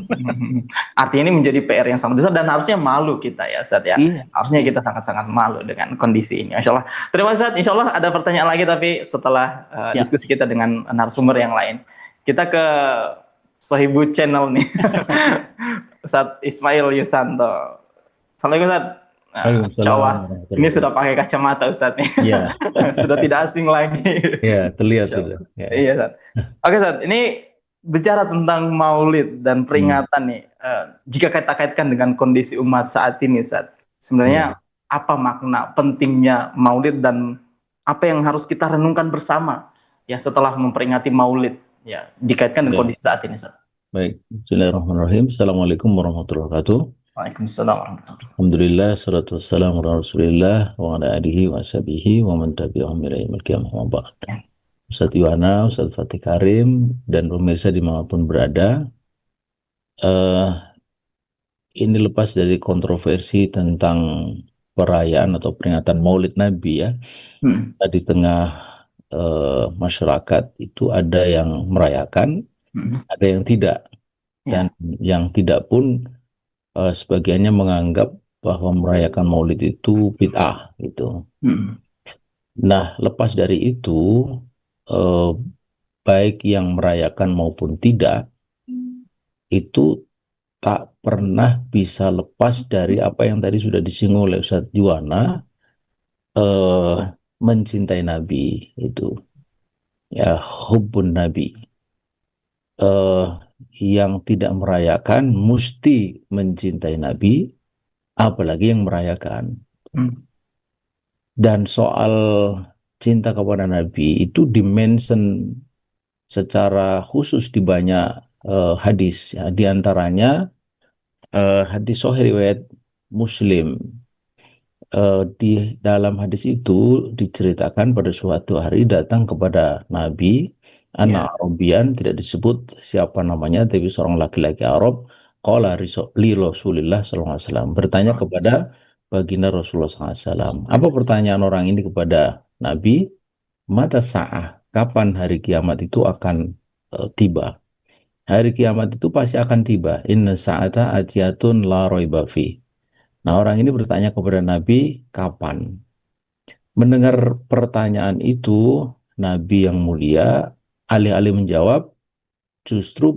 Speaker 1: Artinya ini menjadi PR yang sangat besar dan harusnya malu kita ya Ustaz ya.
Speaker 3: Iya,
Speaker 1: Harusnya
Speaker 3: iya.
Speaker 1: kita sangat-sangat malu dengan kondisi ini. Masya Allah. Terima kasih Ustaz. Insya Allah ada pertanyaan lagi tapi setelah
Speaker 3: Ya.
Speaker 1: diskusi kita dengan narasumber yang lain. Kita ke Sohibu Channel nih. Ustaz Ismail Yusanto. Assalamualaikum Ustaz. Nah,
Speaker 4: Waalaikumsalam
Speaker 1: Insya Allah
Speaker 4: warahmatullahi
Speaker 1: ini sudah
Speaker 4: wabarakatuh.
Speaker 1: pakai kacamata Ustaz nih.
Speaker 4: Iya,
Speaker 1: Sudah tidak asing lagi.
Speaker 4: iya, terlihat
Speaker 1: Insya
Speaker 4: itu.
Speaker 1: Allah.
Speaker 4: Ya.
Speaker 1: Iya, Ustaz. Oke, Ustaz. Ini bicara tentang Maulid dan peringatan nih. Jika kita kaitkan dengan kondisi umat saat ini, Ustaz. Sebenarnya apa makna pentingnya Maulid dan apa yang harus kita renungkan bersama ya setelah memperingati Maulid ya dikaitkan dengan
Speaker 4: Ya.
Speaker 1: kondisi saat ini, Ustaz.
Speaker 4: Baik, Bismillahirrahmanirrahim. Assalamualaikum warahmatullahi wabarakatuh.
Speaker 1: Waalaikumsalam warahmatullahi wabarakatuh.
Speaker 4: Alhamdulillah, salatu wassalamu ala rasulillah wa ala alihi wa sahbihi wa man tabi'ahum ila yaumil qiyamah wa ba'd. Ustaz Yuwana, Ustaz Fatih Karim, dan pemirsa dimanapun berada, ini lepas dari kontroversi tentang perayaan atau peringatan Maulid Nabi ya. Di tengah masyarakat itu ada yang merayakan, ada yang tidak, dan yang tidak pun sebagiannya menganggap bahwa merayakan Maulid itu bid'ah gitu. Nah, lepas dari itu, baik yang merayakan maupun tidak, itu tak pernah bisa lepas dari apa yang tadi sudah disinggung oleh Ustadz Juwana, mencintai Nabi itu, ya hubbun Nabi. Yang tidak merayakan mesti mencintai Nabi, apalagi yang merayakan. Dan soal cinta kepada Nabi itu dimention secara khusus di banyak hadis. Ya. Di antaranya hadis sahih riwayat Muslim. Di dalam hadis itu diceritakan pada suatu hari datang kepada Nabi anak Arabian, tidak disebut siapa namanya, tapi seorang laki-laki Arab. Qala li Rasulillah SAW, bertanya kepada baginda Rasulullah SAW. Apa pertanyaan orang ini kepada Nabi? Mata sa'ah, kapan hari kiamat itu akan tiba? Hari kiamat itu pasti akan tiba. Inna sa'ata atiyatun la raiba fi. Nah, orang ini bertanya kepada Nabi, kapan? Mendengar pertanyaan itu, Nabi yang mulia alih-alih menjawab, justru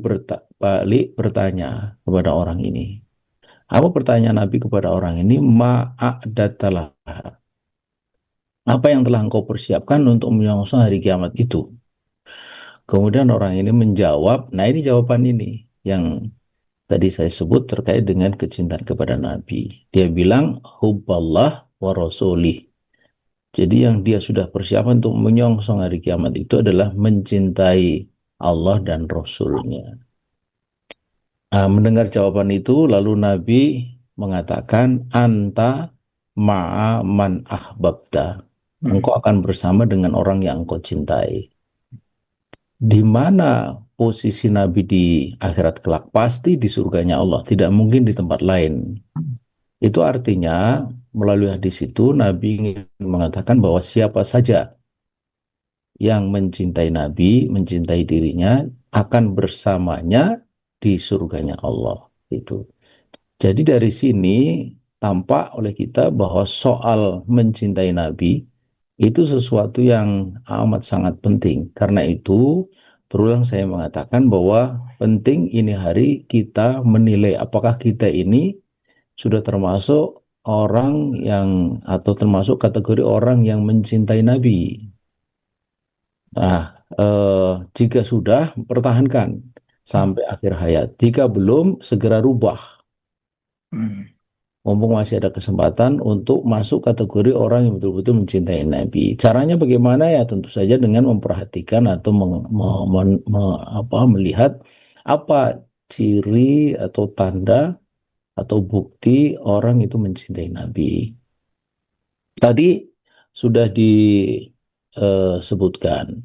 Speaker 4: balik bertanya kepada orang ini. Apa pertanyaan Nabi kepada orang ini? Ma'adatalah. Apa yang telah engkau persiapkan untuk menyongsong hari kiamat itu? Kemudian orang ini menjawab, nah ini jawaban ini yang tadi saya sebut terkait dengan kecintaan kepada Nabi. Dia bilang, hubballah wa rasulih. Jadi yang dia sudah persiapkan untuk menyongsong hari kiamat itu adalah mencintai Allah dan Rasulnya. Nah, mendengar jawaban itu, lalu Nabi mengatakan, anta ma'a man ahbabta. Engkau akan bersama dengan orang yang engkau cintai. Di mana posisi Nabi di akhirat kelak? Pasti di surganya Allah, tidak mungkin di tempat lain. Itu artinya melalui hadis itu Nabi ingin mengatakan bahwa siapa saja yang mencintai Nabi, mencintai dirinya, akan bersamanya di surganya Allah. Itu. Jadi dari sini tampak oleh kita bahwa soal mencintai Nabi itu sesuatu yang amat sangat penting. Karena itu berulang saya mengatakan bahwa penting ini hari kita menilai apakah kita ini sudah termasuk orang yang atau termasuk kategori orang yang mencintai Nabi. Nah, jika sudah, pertahankan sampai akhir hayat. Jika belum, segera rubah. Mumpung masih ada kesempatan untuk masuk kategori orang yang betul-betul mencintai Nabi. Caranya bagaimana ya? Tentu saja dengan memperhatikan atau melihat apa ciri atau tanda atau bukti orang itu mencintai Nabi. Tadi sudah disebutkan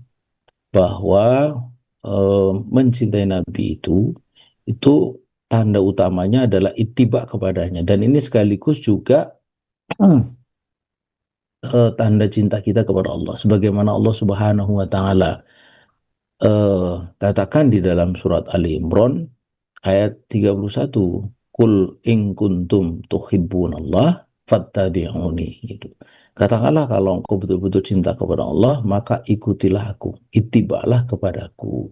Speaker 4: bahwa mencintai Nabi itu tanda utamanya adalah ittiba kepadanya, dan ini sekaligus juga tanda cinta kita kepada Allah, sebagaimana Allah Subhanahu wa taala katakan di dalam surat Ali Imran ayat 31, Qul in kuntum tuhibbunallah fattabi'uni, gitu. Katakanlah kalau engkau betul-betul cinta kepada Allah, maka ikutilah aku, ittibalah kepadaku.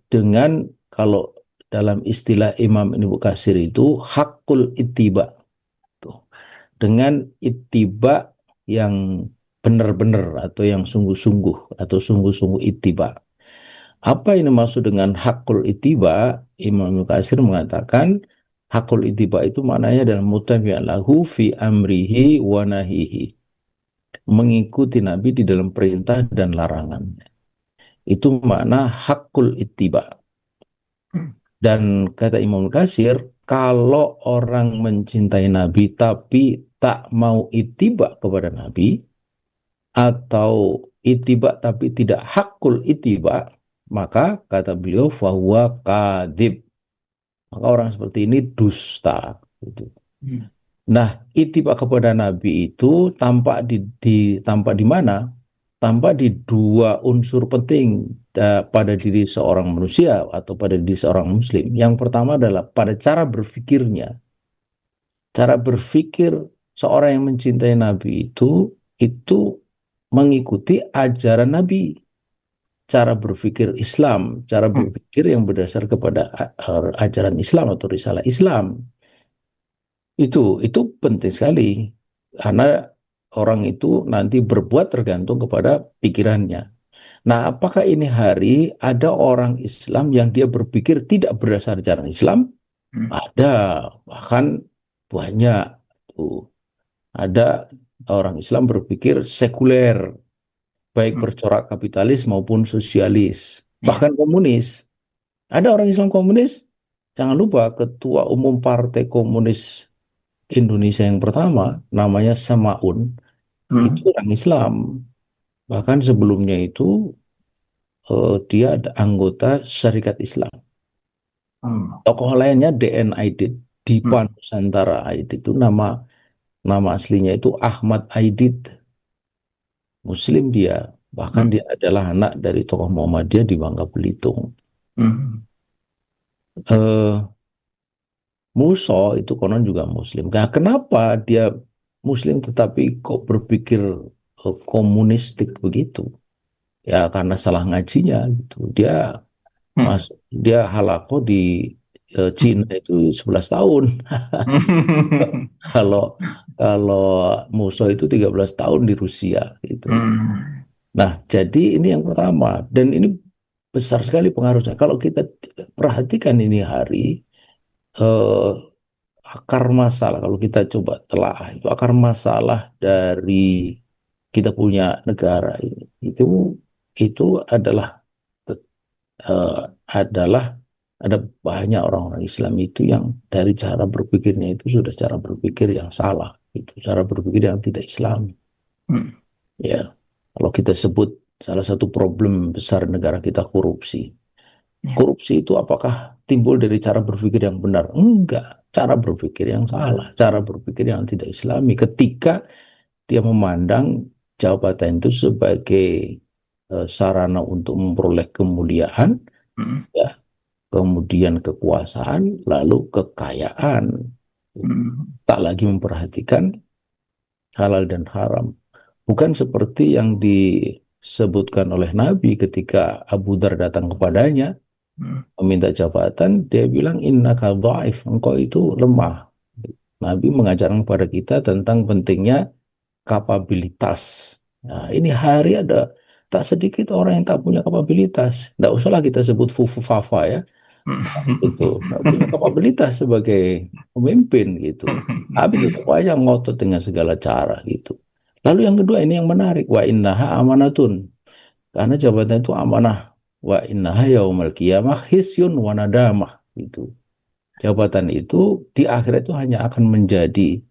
Speaker 4: Dengan, kalau dalam istilah Imam Ibnu Katsir itu hakul ittiba. Tuh. Dengan ittiba yang benar-benar atau yang sungguh-sungguh atau sungguh-sungguh ittiba. Apa ini maksud dengan hakul ittiba? Imam Ibnu Katsir mengatakan hakul ittiba itu maknanya adalah mutabi'an lahu fi amrihi wa nahihi. Mengikuti Nabi di dalam perintah dan larangan. Itu makna hakul ittiba. Dan kata Imam Katsir, kalau orang mencintai Nabi tapi tak mau ittiba kepada Nabi, atau ittiba tapi tidak hakul ittiba, maka kata beliau fahuwa kadhib. Maka orang seperti ini dusta. Gitu. Nah, ittiba kepada Nabi itu tampak tampak di mana? Tampak di dua unsur penting pada diri seorang manusia atau pada diri seorang muslim. Yang pertama adalah pada cara berpikirnya. Cara berpikir seorang yang mencintai Nabi itu mengikuti ajaran Nabi. Cara berpikir Islam, cara berpikir yang berdasar kepada ajaran Islam atau risalah Islam. Itu penting sekali, karena orang itu nanti berbuat tergantung kepada pikirannya. Nah, apakah ini hari ada orang Islam yang dia berpikir tidak berdasar ajaran Islam? Ada, bahkan banyak. Tuh. Ada orang Islam berpikir sekuler, baik bercorak kapitalis maupun sosialis, bahkan komunis. Ada orang Islam komunis, jangan lupa Ketua Umum Partai Komunis Indonesia yang pertama, namanya Samaun, itu orang Islam. Bahkan sebelumnya itu dia ada anggota Syarikat Islam. Tokoh lainnya DN Aidit, Dipa Nusantara Aidit, itu nama aslinya itu Ahmad Aidit. Muslim dia, bahkan dia adalah anak dari tokoh Muhammadiyah di Bangka Belitung. Musa itu konon juga Muslim. Nah, kenapa dia Muslim tetapi kok berpikir komunistik begitu? Ya karena salah ngajinya gitu. Dia halako di Cina itu 11 tahun. Kalau Musa itu 13 tahun di Rusia gitu. Nah, jadi ini yang pertama, dan ini besar sekali pengaruhnya. Kalau kita perhatikan ini hari akar masalah, kalau kita coba telah itu akar masalah dari kita punya negara ini itu adalah ada banyak orang-orang Islam itu yang dari cara berpikirnya itu sudah cara berpikir yang salah, itu cara berpikir yang tidak Islami. Ya, kalau kita sebut salah satu problem besar negara kita korupsi. Korupsi itu apakah timbul dari cara berpikir yang benar? Enggak, cara berpikir yang salah, cara berpikir yang tidak Islami. Ketika dia memandang jabatan itu sebagai sarana untuk memperoleh kemuliaan, ya, kemudian kekuasaan, lalu kekayaan. Tak lagi memperhatikan halal dan haram. Bukan seperti yang disebutkan oleh Nabi ketika Abu Dzar datang kepadanya meminta jabatan, dia bilang innaka dhaif, engkau itu lemah. Nabi mengajarkan kepada kita tentang pentingnya kapabilitas. Nah, ini hari ada tak sedikit orang yang tak punya kapabilitas. Tidak usahlah kita sebut fufu fafa ya. Itu nggak punya kapabilitas sebagai pemimpin gitu. Habis itu aja ngotot dengan segala cara gitu. Lalu yang kedua ini yang menarik, wa innaha amanatun. Karena jabatan itu amanah. Wa innaha yaumal qiyamah hisyun wa nadamah gitu. Jabatan itu di akhirat itu hanya akan menjadi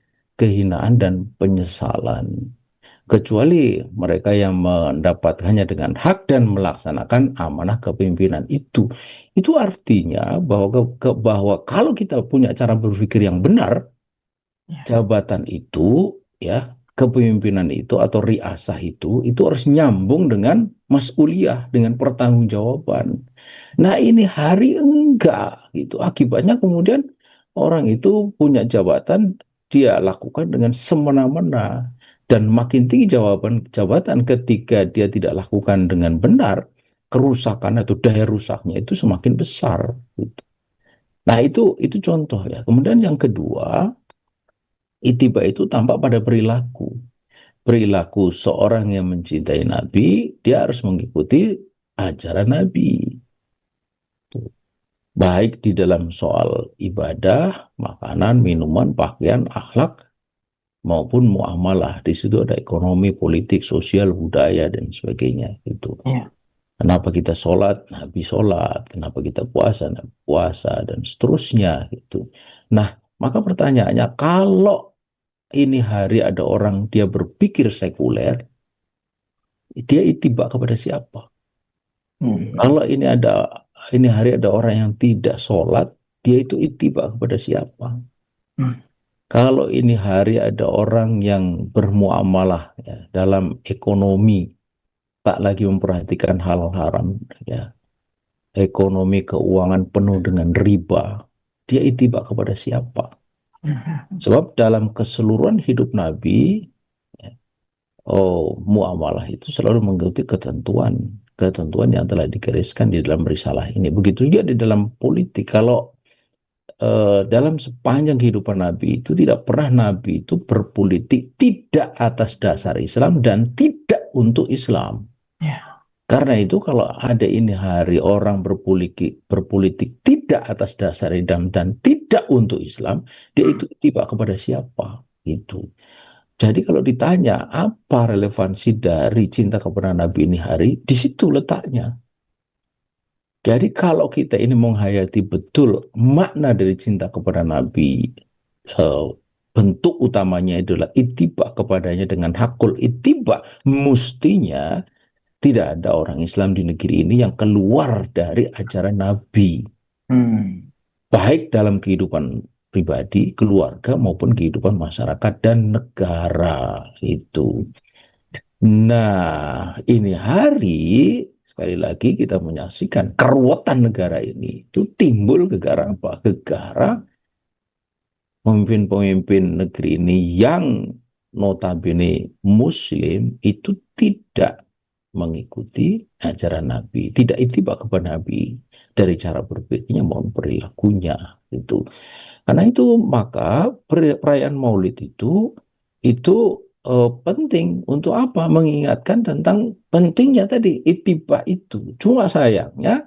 Speaker 4: kehinaan dan penyesalan. Kecuali mereka yang mendapatkannya dengan hak dan melaksanakan amanah kepemimpinan itu. Itu artinya bahwa kalau kita punya cara berpikir yang benar, jabatan itu, ya, kepemimpinan itu atau riasah itu harus nyambung dengan mas'uliyah, dengan pertanggungjawaban. Nah, ini hari enggak gitu. Akibatnya kemudian orang itu punya jabatan, dia lakukan dengan semena-mena. Dan makin tinggi jabatan ketika dia tidak lakukan dengan benar, kerusakan atau daya rusaknya itu semakin besar. Gitu. Nah, itu contoh ya. Kemudian yang kedua, ittiba itu tampak pada perilaku. Perilaku seorang yang mencintai Nabi, dia harus mengikuti ajaran Nabi. Baik di dalam soal ibadah, makanan, minuman, pakaian, akhlak, maupun muamalah. Di situ ada ekonomi, politik, sosial, budaya, dan sebagainya. Gitu.
Speaker 1: Iya.
Speaker 4: Kenapa kita sholat, Nabi sholat. Kenapa kita puasa, Nabi puasa, dan seterusnya. Gitu. Nah, maka pertanyaannya, kalau ini hari ada orang dia berpikir sekuler, dia ittiba kepada siapa? Kalau ini hari ada orang yang tidak sholat, dia itu ittiba kepada siapa? Kalau ini hari ada orang yang bermuamalah ya, dalam ekonomi, tak lagi memperhatikan hal haram, ya, ekonomi keuangan penuh dengan riba, dia ittiba kepada siapa? Sebab dalam keseluruhan hidup Nabi, ya, muamalah itu selalu mengikuti ketentuan yang telah digariskan di dalam risalah ini. Begitu juga di dalam politik. Kalau dalam sepanjang kehidupan Nabi itu tidak pernah Nabi itu berpolitik tidak atas dasar Islam dan tidak untuk Islam. Karena itu kalau ada ini hari orang berpolitik tidak atas dasar Islam dan tidak untuk Islam, dia itu tiba kepada siapa? Itu. Jadi kalau ditanya apa relevansi dari cinta kepada Nabi ini hari, di situ letaknya. Jadi kalau kita ini menghayati betul makna dari cinta kepada Nabi, bentuk utamanya adalah ittiba kepadanya dengan hakul ittiba, mestinya tidak ada orang Islam di negeri ini yang keluar dari ajaran Nabi. Baik dalam kehidupan pribadi, keluarga, maupun kehidupan masyarakat dan negara itu. Nah, ini hari sekali lagi kita menyaksikan keruwetan negara ini itu timbul gara-gara apa? Gara-gara pemimpin-pemimpin negeri ini yang notabene Muslim itu tidak mengikuti ajaran Nabi, tidak ittiba kepada Nabi dari cara berpikirnya maupun perilakunya itu. Karena itu maka perayaan Maulid itu penting untuk apa? Mengingatkan tentang pentingnya tadi ittiba itu. Cuma sayangnya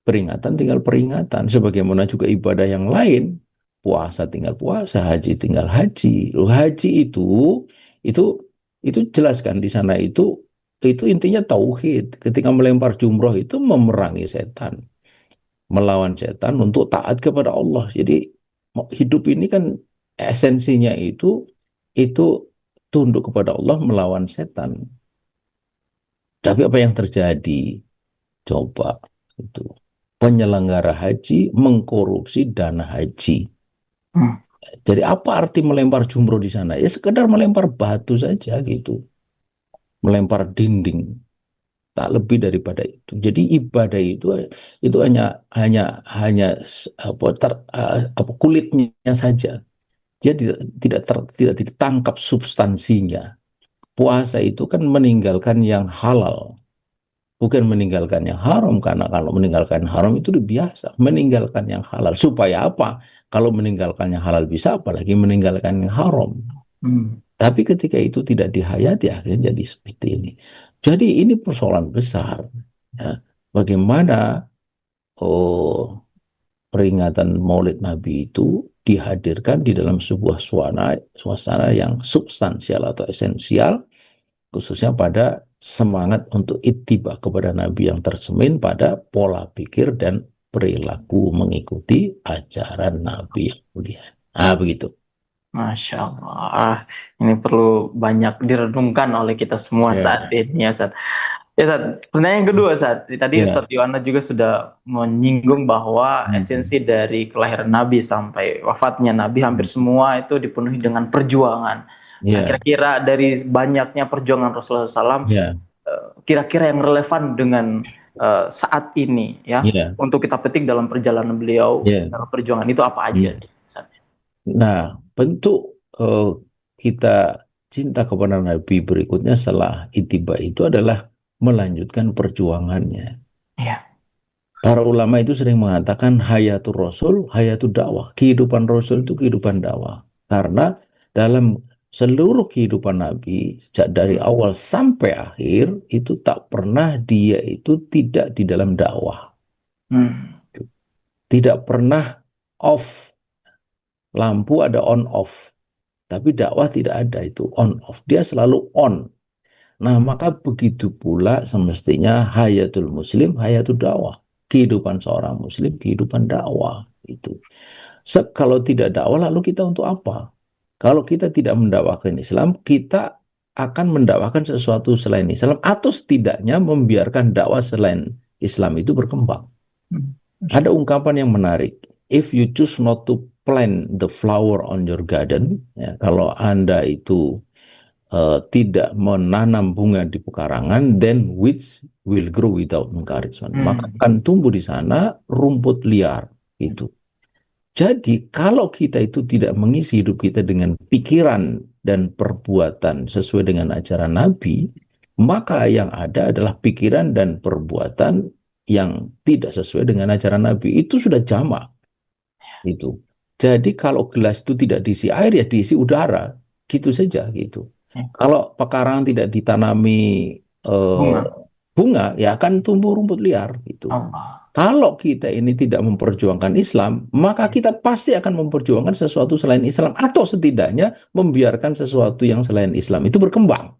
Speaker 4: peringatan tinggal peringatan, sebagaimana juga ibadah yang lain. Puasa tinggal puasa, haji tinggal haji. Loh, haji itu jelaskan di sana itu intinya tauhid. Ketika melempar jumroh itu memerangi setan, melawan setan untuk taat kepada Allah. Jadi hidup ini kan esensinya itu tunduk kepada Allah melawan setan. Tapi apa yang terjadi? Coba itu penyelenggara haji mengkorupsi dana haji. Jadi apa arti melempar jumroh di sana? Ya sekedar melempar batu saja gitu. Melempar dinding. Tak lebih daripada itu. Jadi ibadah itu hanya kulitnya saja. Dia tidak ditangkap substansinya. Puasa itu kan meninggalkan yang halal, bukan meninggalkan yang haram. Karena kalau meninggalkan haram itu udah biasa. Meninggalkan yang halal supaya apa? Kalau meninggalkan yang halal bisa, apalagi meninggalkan yang haram. Tapi ketika itu tidak dihayati, akhirnya jadi seperti ini. Jadi ini persoalan besar. Ya. Bagaimana peringatan Maulid Nabi itu dihadirkan di dalam sebuah suasana yang substansial atau esensial, khususnya pada semangat untuk ittiba kepada Nabi yang tercermin pada pola pikir dan perilaku mengikuti ajaran Nabi yang mulia. Begitu.
Speaker 1: Masya Allah, ini perlu banyak direnungkan oleh kita semua saat
Speaker 4: Ya,
Speaker 1: ini ya, Ustaz. Ya, Ustaz. Pertanyaan yang kedua, Ustaz. Tadi
Speaker 4: ya,
Speaker 1: Ustaz Yohana juga sudah menyinggung bahwa
Speaker 4: hmm,
Speaker 1: esensi dari kelahiran Nabi sampai wafatnya Nabi hampir semua itu dipenuhi dengan perjuangan. Nah,
Speaker 4: ya,
Speaker 1: kira-kira dari banyaknya perjuangan Rasulullah SAW,
Speaker 4: ya,
Speaker 1: kira-kira yang relevan dengan saat ini ya,
Speaker 4: ya,
Speaker 1: untuk kita petik dalam perjalanan beliau
Speaker 4: ya.
Speaker 1: dalam perjuangan itu apa aja,
Speaker 4: Hmm.
Speaker 1: Ustaz?
Speaker 4: Nah, bentuk kita cinta kepada Nabi berikutnya setelah ittiba itu adalah melanjutkan perjuangannya.
Speaker 1: Iya.
Speaker 4: Para ulama itu sering mengatakan hayatul Rasul, hayatul dakwah. Kehidupan Rasul itu kehidupan dakwah. Karena dalam seluruh kehidupan Nabi, sejak dari awal sampai akhir, itu tak pernah dia itu tidak di dalam dakwah.
Speaker 1: Hmm.
Speaker 4: Tidak pernah off. Lampu ada on off. Tapi dakwah tidak ada itu on off. Dia selalu on. Nah, maka begitu pula semestinya hayatul muslim, hayatul dakwah. Kehidupan seorang muslim, kehidupan dakwah. Itu. Kalau tidak dakwah, lalu kita untuk apa? Kalau kita tidak mendakwahkan Islam, kita akan mendakwahkan sesuatu selain Islam, atau setidaknya membiarkan dakwah selain Islam itu berkembang.
Speaker 1: Hmm.
Speaker 4: Ada ungkapan yang menarik. If you choose not to plant the flower on your garden, ya, kalau Anda itu tidak menanam bunga di pekarangan, then weeds will grow without encouragement. Maka
Speaker 1: Hmm.
Speaker 4: akan tumbuh di sana rumput liar itu. Jadi kalau kita itu tidak mengisi hidup kita dengan pikiran dan perbuatan sesuai dengan ajaran Nabi, maka yang ada adalah pikiran dan perbuatan yang tidak sesuai dengan ajaran Nabi. Itu sudah jamak itu. Jadi kalau gelas itu tidak diisi air ya diisi udara, gitu saja gitu.
Speaker 1: Ya.
Speaker 4: Kalau pekarangan tidak ditanami eh,
Speaker 1: Bunga.
Speaker 4: bunga, ya akan tumbuh rumput liar gitu.
Speaker 1: Allah.
Speaker 4: Kalau kita ini tidak memperjuangkan Islam, maka kita pasti akan memperjuangkan sesuatu selain Islam, atau setidaknya membiarkan sesuatu yang selain Islam itu berkembang.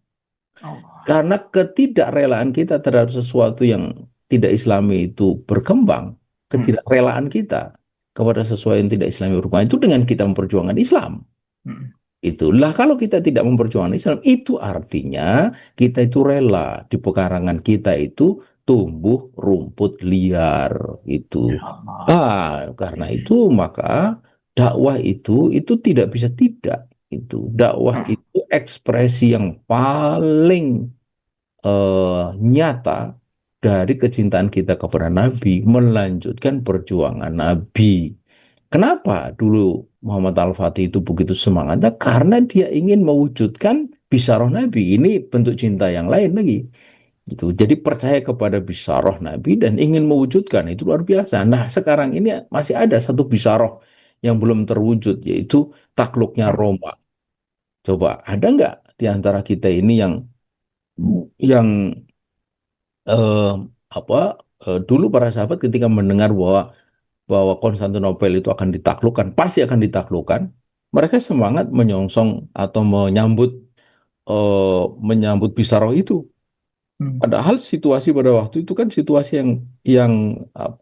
Speaker 1: Allah.
Speaker 4: Karena ketidakrelaan kita terhadap sesuatu yang tidak Islami itu berkembang,
Speaker 1: Hmm.
Speaker 4: ketidakrelaan kita kepada sesuatu yang tidak Islami berkembang itu dengan kita memperjuangkan Islam.
Speaker 1: Hmm.
Speaker 4: Itulah kalau kita tidak memperjuangkan Islam, itu artinya kita itu rela di pekarangan kita itu tumbuh rumput liar itu.
Speaker 1: Ya Allah.
Speaker 4: Karena itu maka dakwah itu tidak bisa tidak. Itu dakwah
Speaker 1: Hmm.
Speaker 4: itu ekspresi yang paling nyata dari kecintaan kita kepada Nabi, melanjutkan perjuangan Nabi. Kenapa dulu Muhammad Al-Fatih itu begitu semangatnya? Karena dia ingin mewujudkan bisaroh Nabi. Ini bentuk cinta yang lain lagi. Itu. Jadi percaya kepada bisaroh Nabi dan ingin mewujudkan. Itu luar biasa. Nah, sekarang ini masih ada satu bisaroh yang belum terwujud, yaitu takluknya Roma. Coba, ada nggak di antara kita ini yang eh, apa dulu para sahabat ketika mendengar bahwa Konstantinopel itu akan ditaklukkan, pasti akan ditaklukkan, mereka semangat menyongsong atau menyambut Pisaro itu.
Speaker 1: Hmm.
Speaker 4: Padahal situasi pada waktu itu kan situasi yang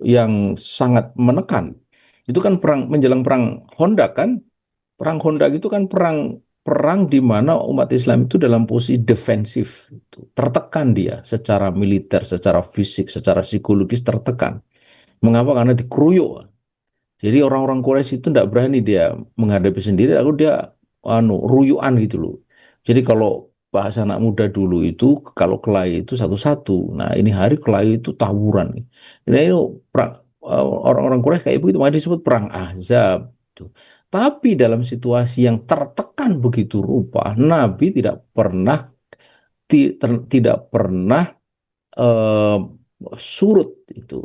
Speaker 4: yang sangat menekan. Itu kan perang menjelang perang Honda kan. Perang Honda itu kan perang perang di mana umat Islam itu dalam posisi defensif, tertekan dia secara militer, secara fisik, secara psikologis tertekan. Mengapa? Karena dikeroyok. Jadi orang-orang Quraisy itu tidak berani dia menghadapi sendiri, lalu dia ruyuan gitu loh. Jadi kalau bahasa anak muda dulu itu kalau kelahi itu satu-satu. Nah, ini hari kelahi itu tawuran. Nah, ini orang-orang Quraisy kayak begitu, makanya disebut perang Ahzab. Tuh. Tapi dalam situasi yang tertekan begitu rupa, Nabi tidak pernah eh, surut itu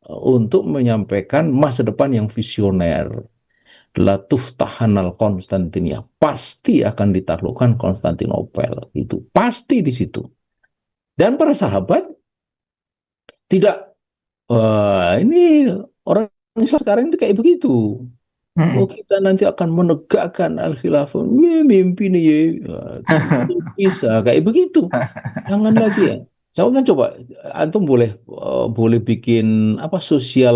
Speaker 4: untuk menyampaikan masa depan yang visioner. La tuftahanal Konstantinia, pasti akan ditaklukkan Konstantinopel, itu pasti di situ. Dan para sahabat tidak, ini orang Islam sekarang itu kayak begitu. Oh,
Speaker 1: Hmm.
Speaker 4: kita nanti akan menegakkan al-khilafah. Mimpi nih ya. Tidak bisa kayak begitu. Jangan lagi ya. Saya kan coba, antum boleh bikin apa sosial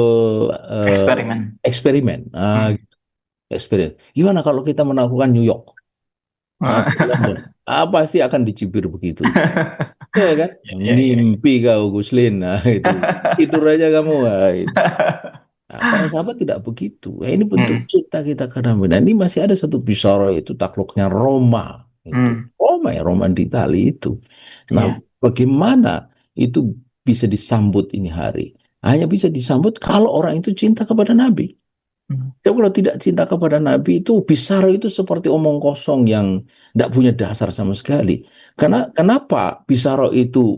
Speaker 1: Eksperimen.
Speaker 4: eksperimen.
Speaker 1: Hmm.
Speaker 4: experience. Gimana kalau kita melakukan New York atau London? Pasti akan dicibir begitu. Ya kan?
Speaker 1: Ya, ya.
Speaker 4: Mimpi kau Guslin, nah itu tidur aja kamu. Nah, itu. Nah, para sahabat tidak begitu. Ini bentuk
Speaker 1: Hmm,
Speaker 4: cinta kita karena benar. Ini masih ada satu bicara itu takluknya Roma. Itu
Speaker 1: hmm,
Speaker 4: Roma ya, Roma di Italia itu. Nah,
Speaker 1: ya.
Speaker 4: bagaimana itu bisa disambut ini hari? Hanya bisa disambut kalau orang itu cinta kepada Nabi.
Speaker 1: Hmm,
Speaker 4: Ya, kalau tidak cinta kepada Nabi itu Bisara itu seperti omong kosong yang tidak punya dasar sama sekali. Karena kenapa Bisara itu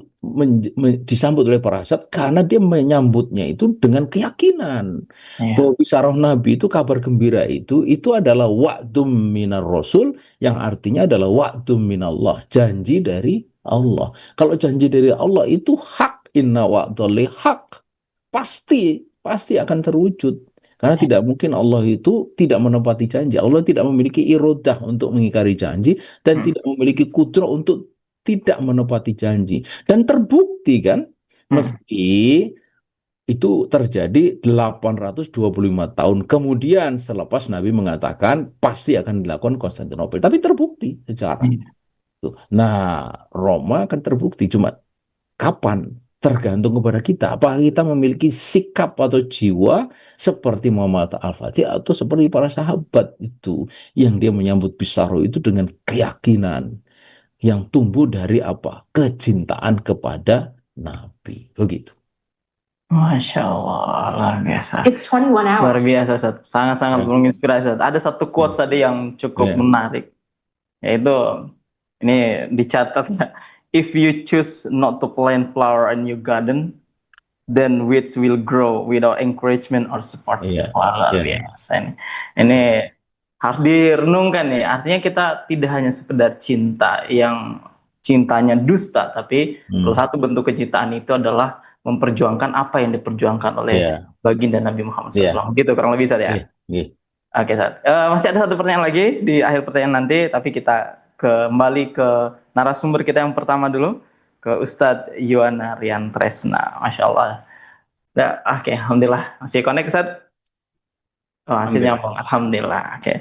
Speaker 4: disambut oleh para sahabat? Karena dia menyambutnya itu dengan keyakinan
Speaker 1: ya.
Speaker 4: bahwa Bisara Nabi itu kabar gembira itu adalah wa'dum minar Rasul yang artinya adalah wa'dum minallah, janji dari Allah. Kalau janji dari Allah itu hak, inna wa'dallahi hak, pasti akan terwujud. Karena tidak mungkin Allah itu tidak menepati janji. Allah tidak memiliki irodah untuk mengingkari janji dan
Speaker 1: Hmm,
Speaker 4: tidak memiliki kudro untuk tidak menepati janji. Dan terbukti kan,
Speaker 1: hmm,
Speaker 4: meski itu terjadi 825 tahun kemudian selepas Nabi mengatakan pasti akan dilakukan Konstantinopel. Tapi terbukti sejarah.
Speaker 1: iya.
Speaker 4: Nah, Roma kan terbukti. Cuma kapan? Tergantung kepada kita. Apakah kita memiliki sikap atau jiwa seperti Muhammad Al-Fatih atau seperti para sahabat itu yang dia menyambut Bisaro itu dengan keyakinan yang tumbuh dari apa? Kecintaan kepada Nabi. Begitu.
Speaker 1: Masya Allah, luar biasa.
Speaker 6: It's 21
Speaker 1: Luar
Speaker 6: hours.
Speaker 1: biasa, Ustaz. Sangat-sangat
Speaker 4: Ya,
Speaker 1: menginspirasi, Ustaz. Ada satu quotes
Speaker 4: ya,
Speaker 1: tadi yang cukup
Speaker 4: ya,
Speaker 1: menarik, yaitu ini dicatat, if you choose not to plant flower in your garden, then weeds will grow without encouragement or support.
Speaker 4: ya,
Speaker 1: Wah, luar
Speaker 4: ya,
Speaker 1: biasa ini. Ini harus direnungkan nih. Artinya kita tidak hanya sekedar cinta yang cintanya dusta, tapi salah satu bentuk kecintaan itu adalah memperjuangkan apa yang diperjuangkan oleh
Speaker 4: ya,
Speaker 1: baginda Nabi Muhammad
Speaker 4: ya,
Speaker 1: SAW. Gitu kurang lebih, Ustaz, ya.
Speaker 4: ya, ya.
Speaker 1: Oke, Ustaz. Masih ada satu pertanyaan lagi di akhir pertanyaan nanti, tapi kita kembali ke narasumber kita yang pertama dulu, ke Ustadz Yuwana Rian Tresna. Masya Allah. Ya, oke, alhamdulillah. Masih connect, Ustaz? Oh, masih
Speaker 2: Alhamdulillah.
Speaker 1: nyambung. Alhamdulillah. Oke.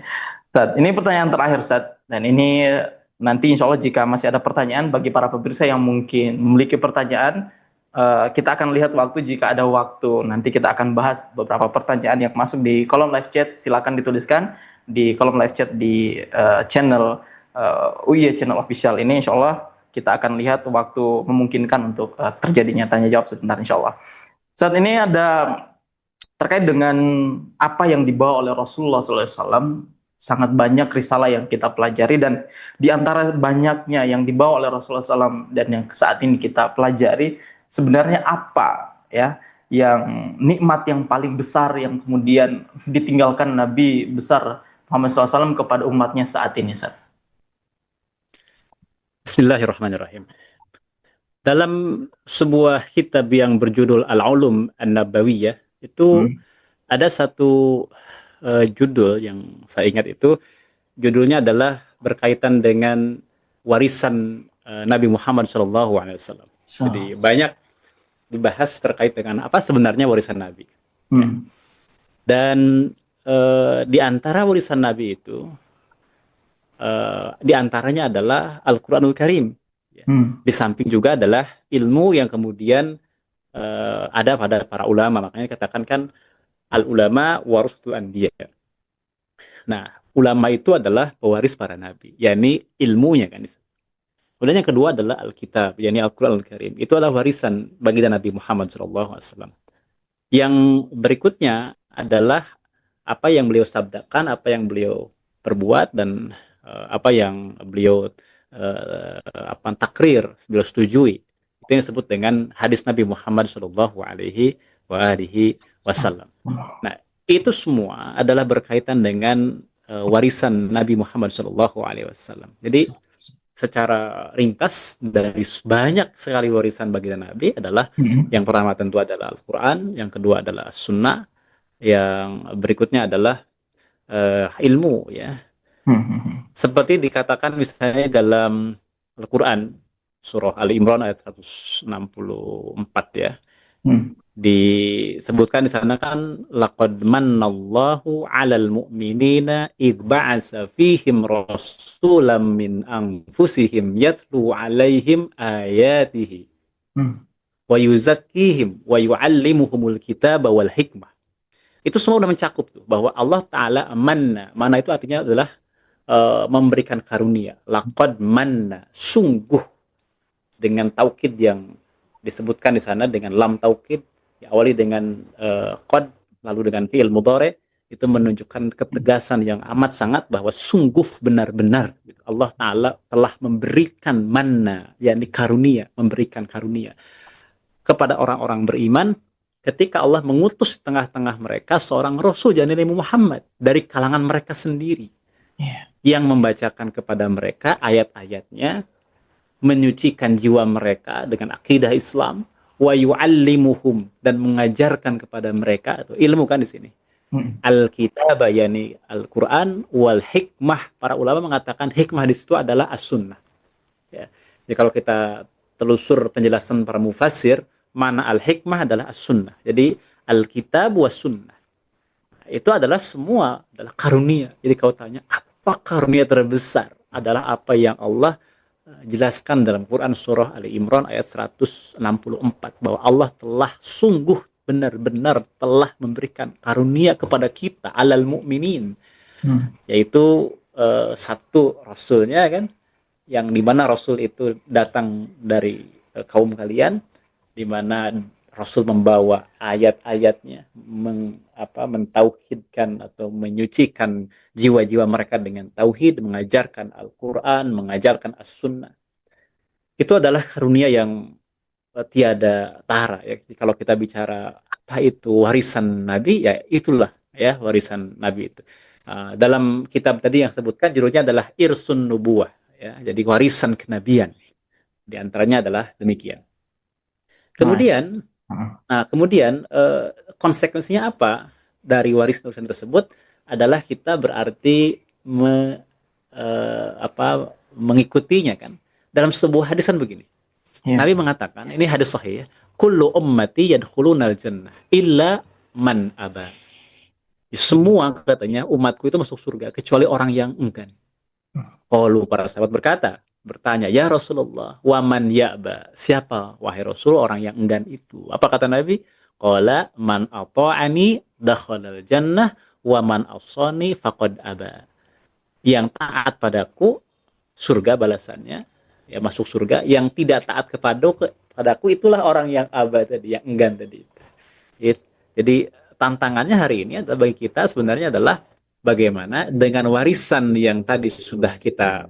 Speaker 1: Ustaz, ini pertanyaan terakhir, Ustaz. Dan ini nanti insya Allah jika masih ada pertanyaan bagi para pemirsa yang mungkin memiliki pertanyaan, kita akan lihat waktu jika ada waktu. Nanti kita akan bahas beberapa pertanyaan yang masuk di kolom live chat. Silakan dituliskan di kolom live chat di channel UIA channel official ini. Insya Allah kita akan lihat waktu memungkinkan untuk terjadinya tanya jawab sebentar, insya Allah. Saat ini ada terkait dengan apa yang dibawa oleh Rasulullah SAW, sangat banyak risalah yang kita pelajari, dan di antara banyaknya yang dibawa oleh Rasulullah SAW dan yang saat ini kita pelajari, sebenarnya apa ya yang nikmat yang paling besar yang kemudian ditinggalkan Nabi besar Muhammad SAW kepada umatnya saat ini, Ustaz?
Speaker 2: Bismillahirrahmanirrahim. Dalam sebuah kitab yang berjudul Al-Ulum An-Nabawiyah itu ada satu judul yang saya ingat, itu judulnya adalah berkaitan dengan warisan Nabi Muhammad SAW. Jadi banyak dibahas terkait dengan apa sebenarnya warisan Nabi. Dan di antara warisan Nabi itu di antaranya adalah Al-Quranul Karim. Di samping juga adalah ilmu yang kemudian ada pada para ulama. Makanya dikatakan kan al-ulama warasatul anbiya. Nah, ulama itu adalah pewaris para nabi, yakni ilmunya kan. Kemudian yang kedua adalah Alkitab, yakni Al-Quran Al-Karim. Itu adalah warisan bagi Nabi Muhammad SAW. Yang berikutnya adalah apa yang beliau sabdakan, apa yang beliau perbuat, dan apa yang beliau takrir, beliau setujui. Itu yang disebut dengan hadis Nabi Muhammad SAW. Nah, itu semua adalah berkaitan dengan warisan Nabi Muhammad SAW. Jadi secara ringkas, dari banyak sekali warisan baginda Nabi adalah yang pertama tentu adalah Al-Quran, yang kedua adalah Sunnah, yang berikutnya adalah ilmu, ya. Seperti dikatakan misalnya dalam Al-Quran surah Ali Imran ayat 164, ya,
Speaker 1: Hmm.
Speaker 2: Disebutkan di sana kan laqad mannallahu 'alal mu'minina id ba'atsa fihim rasulam min anfusihim yatlu 'alaihim ayatihi
Speaker 1: Hmm.
Speaker 2: wa yuzakkihim wa yu'allimuhumul kitaba wal hikmah. Itu semua udah mencakup tuh bahwa Allah taala mana itu artinya adalah memberikan karunia. Laqad manna, sungguh, dengan taukid yang disebutkan di sana dengan lam taukid, diawali dengan qad lalu dengan fi'il mudhari, itu menunjukkan ketegasan yang amat sangat bahwa sungguh benar-benar Allah taala telah memberikan manna, yakni karunia, memberikan karunia kepada orang-orang beriman ketika Allah mengutus di tengah-tengah mereka seorang rasul, yakni Nabi Muhammad, dari kalangan mereka sendiri,
Speaker 1: Yeah.
Speaker 2: yang membacakan kepada mereka ayat-ayatnya, menyucikan jiwa mereka dengan akidah Islam, wa yu'allimuhum, dan mengajarkan kepada mereka, atau ilmu kan di sini,
Speaker 1: Hmm.
Speaker 2: Alkitab, yakni Al-Quran, wal hikmah. Para ulama mengatakan hikmah di situ adalah as-sunnah. Ya. Jadi kalau kita telusur penjelasan para mufassir, mana al-hikmah adalah as-sunnah. Jadi Alkitab was sunnah. Itu adalah semua adalah karunia. Jadi kalau tanya apa karunia terbesar, adalah apa yang Allah jelaskan dalam Quran surah Ali Imran ayat 164, bahwa Allah telah sungguh benar-benar telah memberikan karunia kepada kita alal mu'minin, yaitu satu rasulnya kan, yang dimana rasul itu datang dari kaum kalian, dimana Rasul membawa ayat-ayatnya mentauhidkan atau menyucikan jiwa-jiwa mereka dengan tauhid, mengajarkan Al-Quran, mengajarkan As-Sunnah. Itu adalah karunia yang tiada tara ya. Jadi kalau kita bicara apa itu warisan Nabi, ya itulah ya warisan Nabi itu. Dalam kitab tadi yang sebutkan judulnya adalah Irsun Nubuwah ya. Jadi warisan kenabian. Di antaranya adalah demikian. Kemudian konsekuensinya apa dari warisan tersebut adalah kita berarti mengikutinya kan. Dalam sebuah hadisan begini, Nabi mengatakan, ini hadis sahih ya, kullu ummati yadkhulunal jannah illa man aba. Semua katanya umatku itu masuk surga kecuali orang yang enggan. Qalu, para sahabat bertanya, ya Rasulullah, waman ya'ba, siapa wahai Rasul orang yang enggan itu? Apa kata Nabi? Qala man ata'ani dakhalal jannah wa man asani faqad aba. Yang taat padaku surga balasannya, ya masuk surga. Yang tidak taat kepadaku itulah orang yang aba tadi, yang enggan tadi. Jadi tantangannya hari ini adalah bagi kita sebenarnya adalah bagaimana dengan warisan yang tadi sudah kita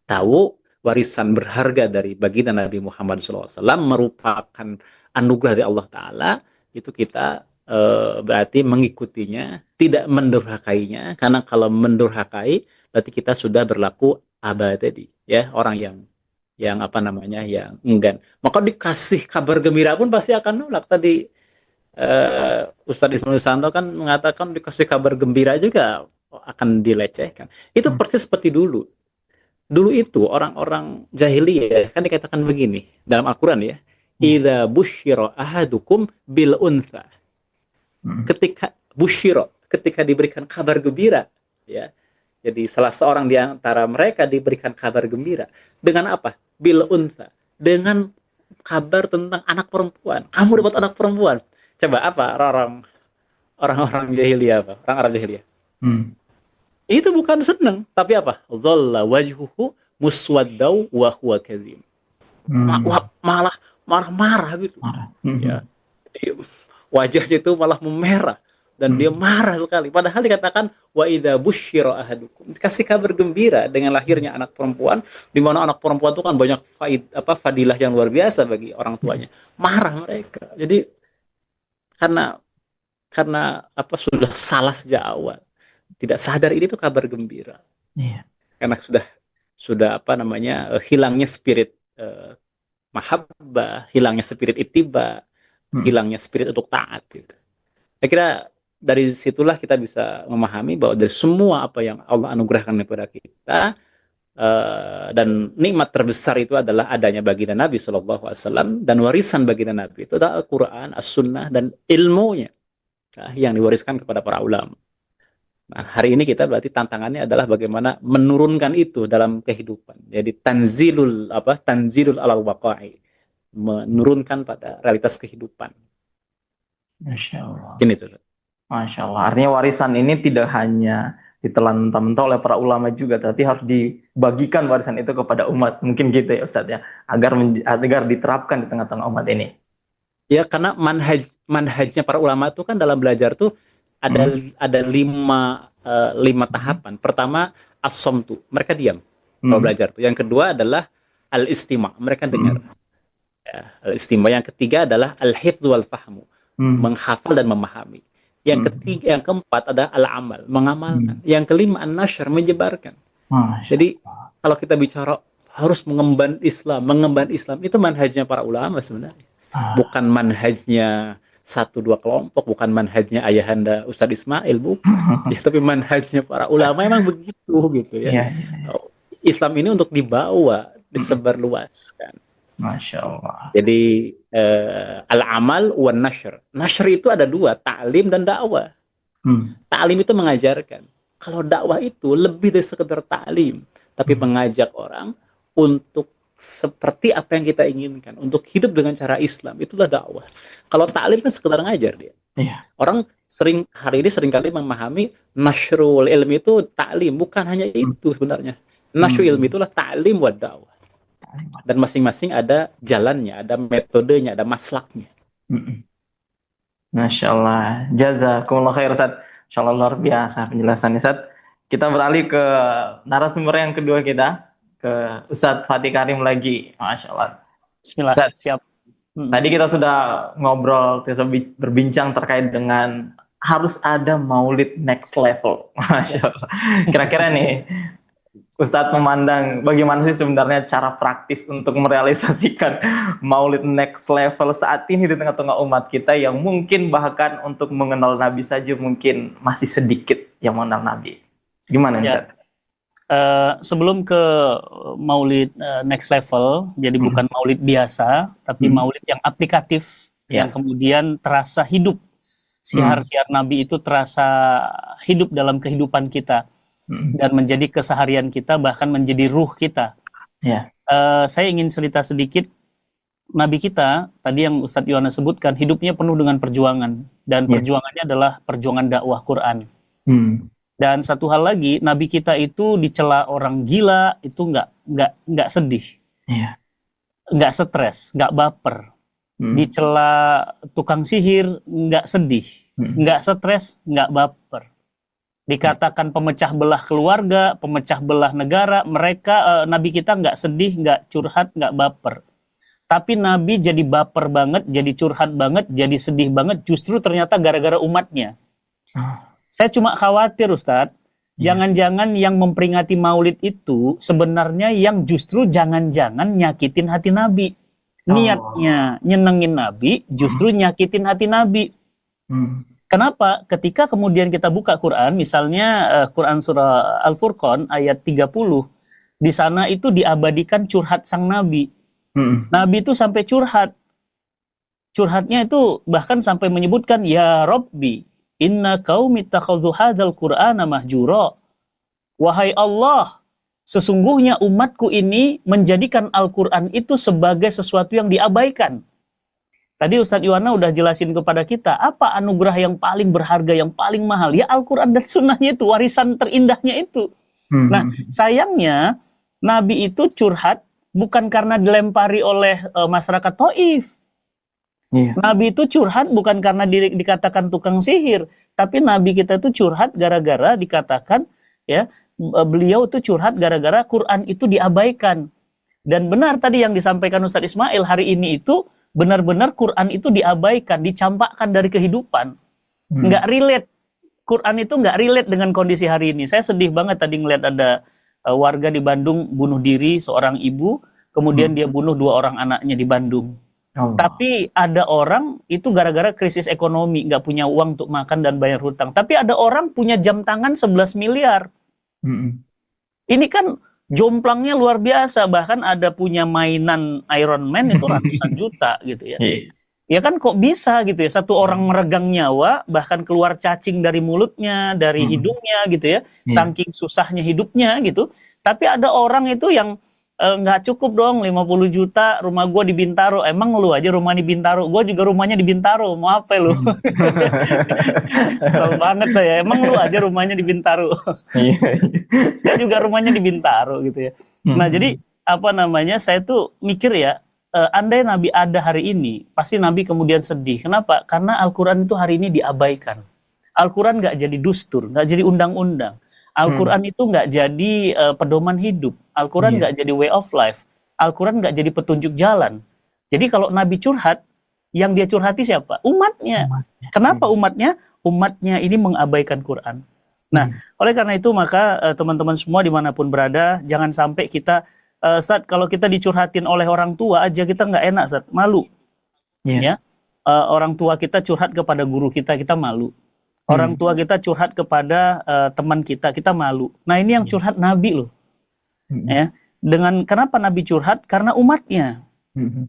Speaker 2: tahu, warisan berharga dari baginda Nabi Muhammad SAW merupakan anugerah dari Allah Ta'ala, itu kita berarti mengikutinya, tidak mendurhakainya, karena kalau mendurhakai berarti kita sudah berlaku aba tadi, ya, orang yang yang enggan. Maka dikasih kabar gembira pun pasti akan nolak. Tadi Ustadz Ismail Santo kan mengatakan dikasih kabar gembira juga akan dilecehkan. Itu persis seperti dulu. Dulu itu orang-orang jahiliyah kan dikatakan begini dalam Al-Quran ya, idza busyira ahadukum bil untha. Ketika diberikan kabar gembira ya. Jadi salah seorang di antara mereka diberikan kabar gembira dengan apa? Bil untha, dengan kabar tentang anak perempuan. Kamu dapat anak perempuan. Coba apa orang-orang jahiliyah apa? Orang Arab jahiliyah. Itu bukan senang, tapi apa? Zalla wajhuhu muswaddau wa huwa kadzim. Malah marah gitu. Ya. Wajahnya itu malah memerah dan dia marah sekali. Padahal dikatakan wa idza busyira ahadukum, dikasih kabar gembira dengan lahirnya anak perempuan, di mana anak perempuan itu kan banyak fadilah yang luar biasa bagi orang tuanya. Marah mereka. Jadi karena sudah salah sejak awal. Tidak sadar ini tuh kabar gembira. Karena sudah hilangnya spirit mahabbah, hilangnya spirit ittiba, hilangnya spirit untuk taat gitu. Saya kira dari situlah kita bisa memahami bahwa dari semua apa yang Allah anugerahkan kepada kita, dan nikmat terbesar itu adalah adanya baginda Nabi SAW, dan warisan baginda Nabi itu adalah Al-Quran, As-Sunnah, dan ilmunya yang diwariskan kepada para ulama. Nah, hari ini kita berarti tantangannya adalah bagaimana menurunkan itu dalam kehidupan. Jadi tanzilul alal waqa'i, menurunkan pada realitas kehidupan.
Speaker 1: Masya Allah.
Speaker 2: Ini tuh.
Speaker 1: Masya Allah. Artinya warisan ini tidak hanya ditelan mentah-mentah oleh para ulama juga, tapi harus dibagikan warisan itu kepada umat. Mungkin gitu ya Ustadz ya, agar diterapkan di tengah-tengah umat ini.
Speaker 2: Ya, karena manhajnya para ulama itu kan dalam belajar tuh ada lima tahapan. Pertama, as-somtu, mereka diam kalau belajar tuh. Yang kedua adalah al-istima, mereka dengar. Ya, al-istima. Yang ketiga adalah al-hifdzu wal fahmu, menghafal dan memahami. Yang ketiga, yang keempat adalah al-amal, mengamalkan. Yang kelima an-nashr, menyebarkan. Jadi kalau kita bicara harus mengemban Islam itu manhajnya para ulama sebenarnya. Bukan manhajnya 1-2 kelompok, bukan manhajnya ayahanda Ustadz Ismail, bukan. Ya, tapi manhajnya para ulama memang begitu gitu ya. Islam ini untuk dibawa, disebarluaskan.
Speaker 1: Masya Allah.
Speaker 2: Jadi al-amal wan nashr. Nashr itu ada 2, ta'lim dan dakwah. Ta'lim itu mengajarkan. Kalau dakwah itu lebih dari sekedar ta'lim, tapi mengajak orang untuk seperti apa yang kita inginkan, untuk hidup dengan cara Islam, itulah dakwah. Kalau ta'lim kan sekedar ngajar dia. Orang hari ini seringkali memahami nashrul ilmi itu ta'lim, bukan hanya itu sebenarnya. Nashrul ilmi itulah ta'lim wa dakwah. Dan masing-masing ada jalannya, ada metodenya, ada maslaknya.
Speaker 1: Masya Allah. Jazakumullah khair Ustaz. Insya Allah luar biasa penjelasannya Ustaz. Kita beralih ke narasumber yang kedua kita, ke Ustaz Fatih Karim lagi. Masya Allah.
Speaker 3: Bismillah.
Speaker 1: Ustaz,
Speaker 3: Siap.
Speaker 1: Tadi kita sudah ngobrol, kita berbincang terkait dengan harus ada maulid next level. Masya Allah. Kira-kira nih, Ustadz memandang bagaimana sih sebenarnya cara praktis untuk merealisasikan maulid next level saat ini di tengah-tengah umat kita yang mungkin bahkan untuk mengenal Nabi saja mungkin masih sedikit yang mengenal Nabi. Gimana Ustadz?
Speaker 3: Sebelum ke maulid next level, jadi bukan maulid biasa, tapi maulid yang aplikatif, yang kemudian terasa hidup. Sihar-sihar Nabi itu terasa hidup dalam kehidupan kita. Dan menjadi keseharian kita, bahkan menjadi ruh kita. Saya ingin cerita sedikit. Nabi kita, tadi yang Ustadz Yohana sebutkan, hidupnya penuh dengan perjuangan. Dan perjuangannya adalah perjuangan dakwah Quran. Dan satu hal lagi, Nabi kita itu dicela orang gila, itu nggak sedih. Nggak stres, nggak baper. Dicela tukang sihir, nggak sedih. Nggak stres, nggak baper. Dikatakan pemecah belah keluarga, pemecah belah negara, mereka Nabi kita nggak sedih, nggak curhat, nggak baper. Tapi Nabi jadi baper banget, jadi curhat banget, jadi sedih banget, justru ternyata gara-gara umatnya. Saya cuma khawatir Ustadz, jangan-jangan yang memperingati maulid itu sebenarnya yang justru jangan-jangan nyakitin hati Nabi. Niatnya nyenengin Nabi, justru nyakitin hati Nabi. Kenapa? Ketika kemudian kita buka Quran, misalnya Quran surah Al-Furqan ayat 30, di sana itu diabadikan curhat sang Nabi. Nabi itu sampai curhat. Curhatnya itu bahkan sampai menyebutkan, Ya Rabbi, inna qaumi takhadhu hadzal Qur'ana mahjura. Wahai Allah, sesungguhnya umatku ini menjadikan Al-Quran itu sebagai sesuatu yang diabaikan. Tadi Ustadz Yohana udah jelasin kepada kita, apa anugerah yang paling berharga, yang paling mahal? Ya Al-Quran dan Sunnahnya itu, warisan terindahnya itu. Nah, sayangnya Nabi itu curhat bukan karena dilempari oleh masyarakat Taif. Nabi itu curhat bukan karena dikatakan tukang sihir, tapi Nabi kita itu curhat gara-gara dikatakan, ya beliau itu curhat gara-gara Quran itu diabaikan. Dan benar tadi yang disampaikan Ustadz Ismail hari ini itu, benar-benar Quran itu diabaikan, dicampakkan dari kehidupan. Nggak relate. Quran itu nggak relate dengan kondisi hari ini. Saya sedih banget tadi ngeliat ada warga di Bandung bunuh diri, seorang ibu, kemudian dia bunuh 2 orang anaknya di Bandung. Tapi ada orang itu gara-gara krisis ekonomi, nggak punya uang untuk makan dan bayar hutang. Tapi ada orang punya jam tangan 11 miliar. Ini kan jomplangnya luar biasa, bahkan ada punya mainan Iron Man itu ratusan juta gitu ya.
Speaker 1: Iya.
Speaker 3: Ya kan kok bisa gitu ya, satu orang meregang nyawa, bahkan keluar cacing dari mulutnya, dari hidungnya gitu ya,
Speaker 1: Iya.
Speaker 3: saking susahnya hidupnya gitu. Tapi ada orang itu yang nggak cukup dong 50 juta rumah gue di Bintaro. Emang lu aja rumah di Bintaro, gue juga rumahnya di Bintaro, mau apa lu? Kesel banget saya, emang lu aja rumahnya di Bintaro.
Speaker 1: Iya.
Speaker 3: Saya juga rumahnya di Bintaro gitu ya. Nah jadi apa namanya, saya tuh mikir ya, andai Nabi ada hari ini, pasti Nabi kemudian sedih. Kenapa? Karena Al-Quran itu hari ini diabaikan. Al-Quran nggak jadi dustur, nggak jadi undang-undang. Al-Quran itu nggak jadi pedoman hidup. Al-Quran
Speaker 1: Iya.
Speaker 3: nggak jadi way of life. Al-Quran nggak jadi petunjuk jalan. Jadi kalau Nabi curhat, yang dia curhati siapa? Umatnya. Kenapa umatnya? Umatnya ini mengabaikan Quran. Nah, oleh karena itu maka teman-teman semua dimanapun berada, jangan sampai kita, Ustaz, kalau kita dicurhatin oleh orang tua aja kita nggak enak, Ustaz, malu.
Speaker 1: Iya.
Speaker 3: Ya, orang tua kita curhat kepada guru kita, kita malu. Orang tua kita curhat kepada teman kita, kita malu. Nah ini yang curhat Nabi loh. Ya, dengan kenapa Nabi curhat? Karena umatnya.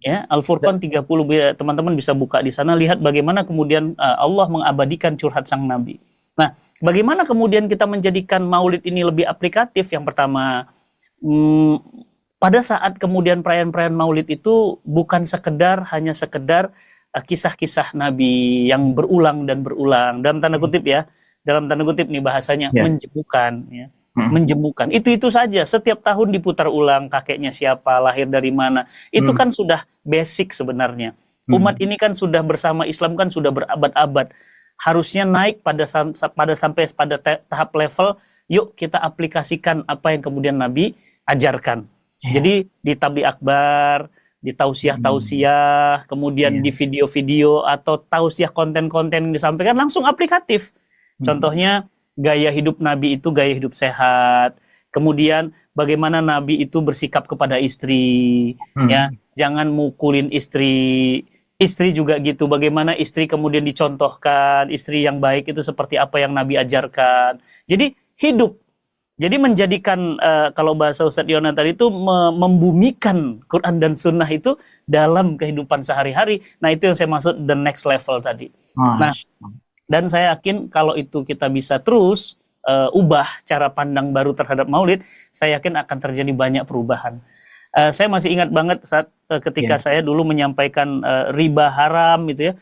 Speaker 3: Ya, Al-Furqan 30, teman-teman bisa buka di sana, lihat bagaimana kemudian Allah mengabadikan curhat sang Nabi. Nah, bagaimana kemudian kita menjadikan Maulid ini lebih aplikatif? Yang pertama, pada saat kemudian perayaan-perayaan Maulid itu bukan hanya sekedar kisah-kisah Nabi yang berulang dan berulang, dalam tanda kutip ya, dalam tanda kutip nih bahasanya, menjemukan ya. Menjemukan, itu saja, setiap tahun diputar ulang kakeknya siapa, lahir dari mana, itu kan sudah basic sebenarnya. Umat ini kan sudah bersama Islam kan sudah berabad-abad, harusnya naik sampai pada tahap level, yuk kita aplikasikan apa yang kemudian Nabi ajarkan. Jadi di tabligh akbar, di tausiah-tausiah, kemudian di video-video atau tausiah konten-konten yang disampaikan langsung aplikatif. Contohnya gaya hidup Nabi itu gaya hidup sehat. Kemudian bagaimana Nabi itu bersikap kepada istri, ya, jangan mukulin istri. Istri juga gitu, bagaimana istri kemudian dicontohkan, istri yang baik itu seperti apa yang Nabi ajarkan. Jadi hidup. Jadi menjadikan kalau bahasa Ustadz Yona tadi itu membumikan Quran dan Sunnah itu dalam kehidupan sehari-hari. Nah itu yang saya maksud the next level tadi. Nah, dan saya yakin kalau itu kita bisa terus ubah cara pandang baru terhadap Maulid, saya yakin akan terjadi banyak perubahan. Saya masih ingat banget saat ketika saya dulu menyampaikan riba haram gitu ya.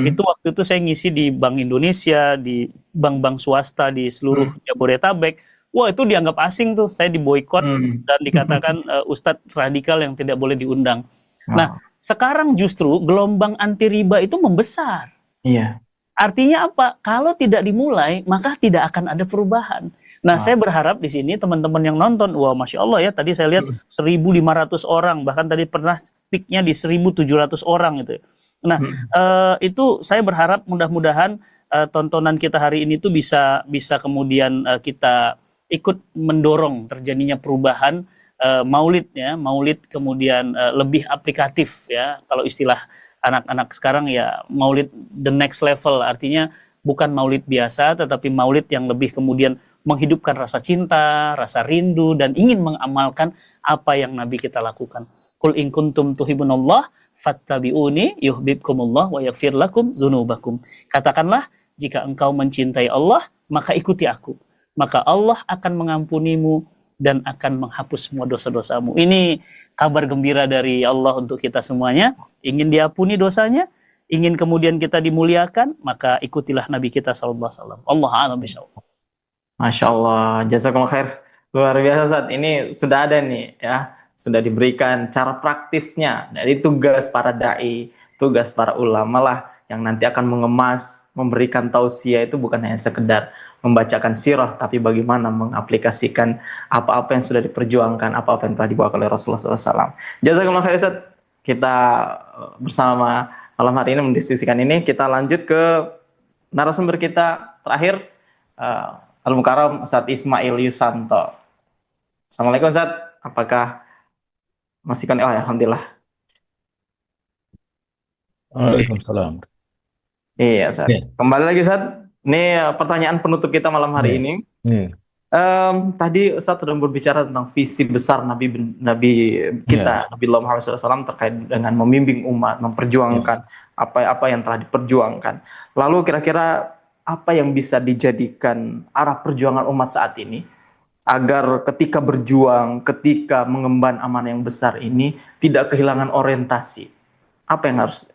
Speaker 3: Itu waktu itu saya ngisi di Bank Indonesia, di bank-bank swasta di seluruh Jabodetabek. Wah itu dianggap asing tuh, saya diboikot dan dikatakan ustadz radikal yang tidak boleh diundang. Nah sekarang justru gelombang anti riba itu membesar. Iya. Artinya apa? Kalau tidak dimulai maka tidak akan ada perubahan. Nah saya berharap di sini teman-teman yang nonton, wah masya Allah ya, tadi saya lihat 1.500 orang, bahkan tadi pernah peaknya di 1.700 orang gitu. Nah itu saya berharap mudah-mudahan tontonan kita hari ini tuh bisa kemudian kita ikut mendorong terjadinya perubahan Maulid ya, Maulid kemudian lebih aplikatif ya, kalau istilah anak-anak sekarang ya, Maulid the next level, artinya bukan Maulid biasa tetapi Maulid yang lebih kemudian menghidupkan rasa cinta, rasa rindu dan ingin mengamalkan apa yang Nabi kita lakukan. Qul in kuntum tuhibunallah fattabi'uni yuhibbukumullah wa yaghfir lakum dzunubakum. Katakanlah, jika engkau mencintai Allah maka ikuti aku, maka Allah akan mengampunimu dan akan menghapus semua dosa-dosamu. Ini kabar gembira dari Allah untuk kita semuanya. Ingin diampuni dosanya, ingin kemudian kita dimuliakan, maka ikutilah Nabi kita sallallahu alaihi wasallam. Allah a'lam bishawab.
Speaker 1: Masya Allah, jazakallah khair. Luar biasa Ustaz. Ini sudah ada nih ya, sudah diberikan cara praktisnya dari tugas para dai, tugas para ulama lah yang nanti akan mengemas, memberikan tausiah itu bukan hanya sekedar membacakan sirah, tapi bagaimana mengaplikasikan apa-apa yang sudah diperjuangkan, apa-apa yang telah dibawa oleh Rasulullah SAW. Jazakallah khair Ustaz. Kita bersama malam hari ini mendiskusikan ini. Kita lanjut ke narasumber kita terakhir, Al-Mukarram Ustaz Ismail Yusanto. Assalamualaikum Ustaz. Apakah masih kan? Oh ya, alhamdulillah.
Speaker 4: Waalaikumsalam.
Speaker 1: Iya Ustaz. Kembali lagi Ustaz. Ini pertanyaan penutup kita malam hari ini. Tadi Ustadz sudah berbicara tentang visi besar Nabi kita, Nabi Muhammad SAW terkait dengan membimbing umat, memperjuangkan apa yang telah diperjuangkan. Lalu kira-kira apa yang bisa dijadikan arah perjuangan umat saat ini agar ketika berjuang, ketika mengemban amanah yang besar ini tidak kehilangan orientasi? Apa yang harus,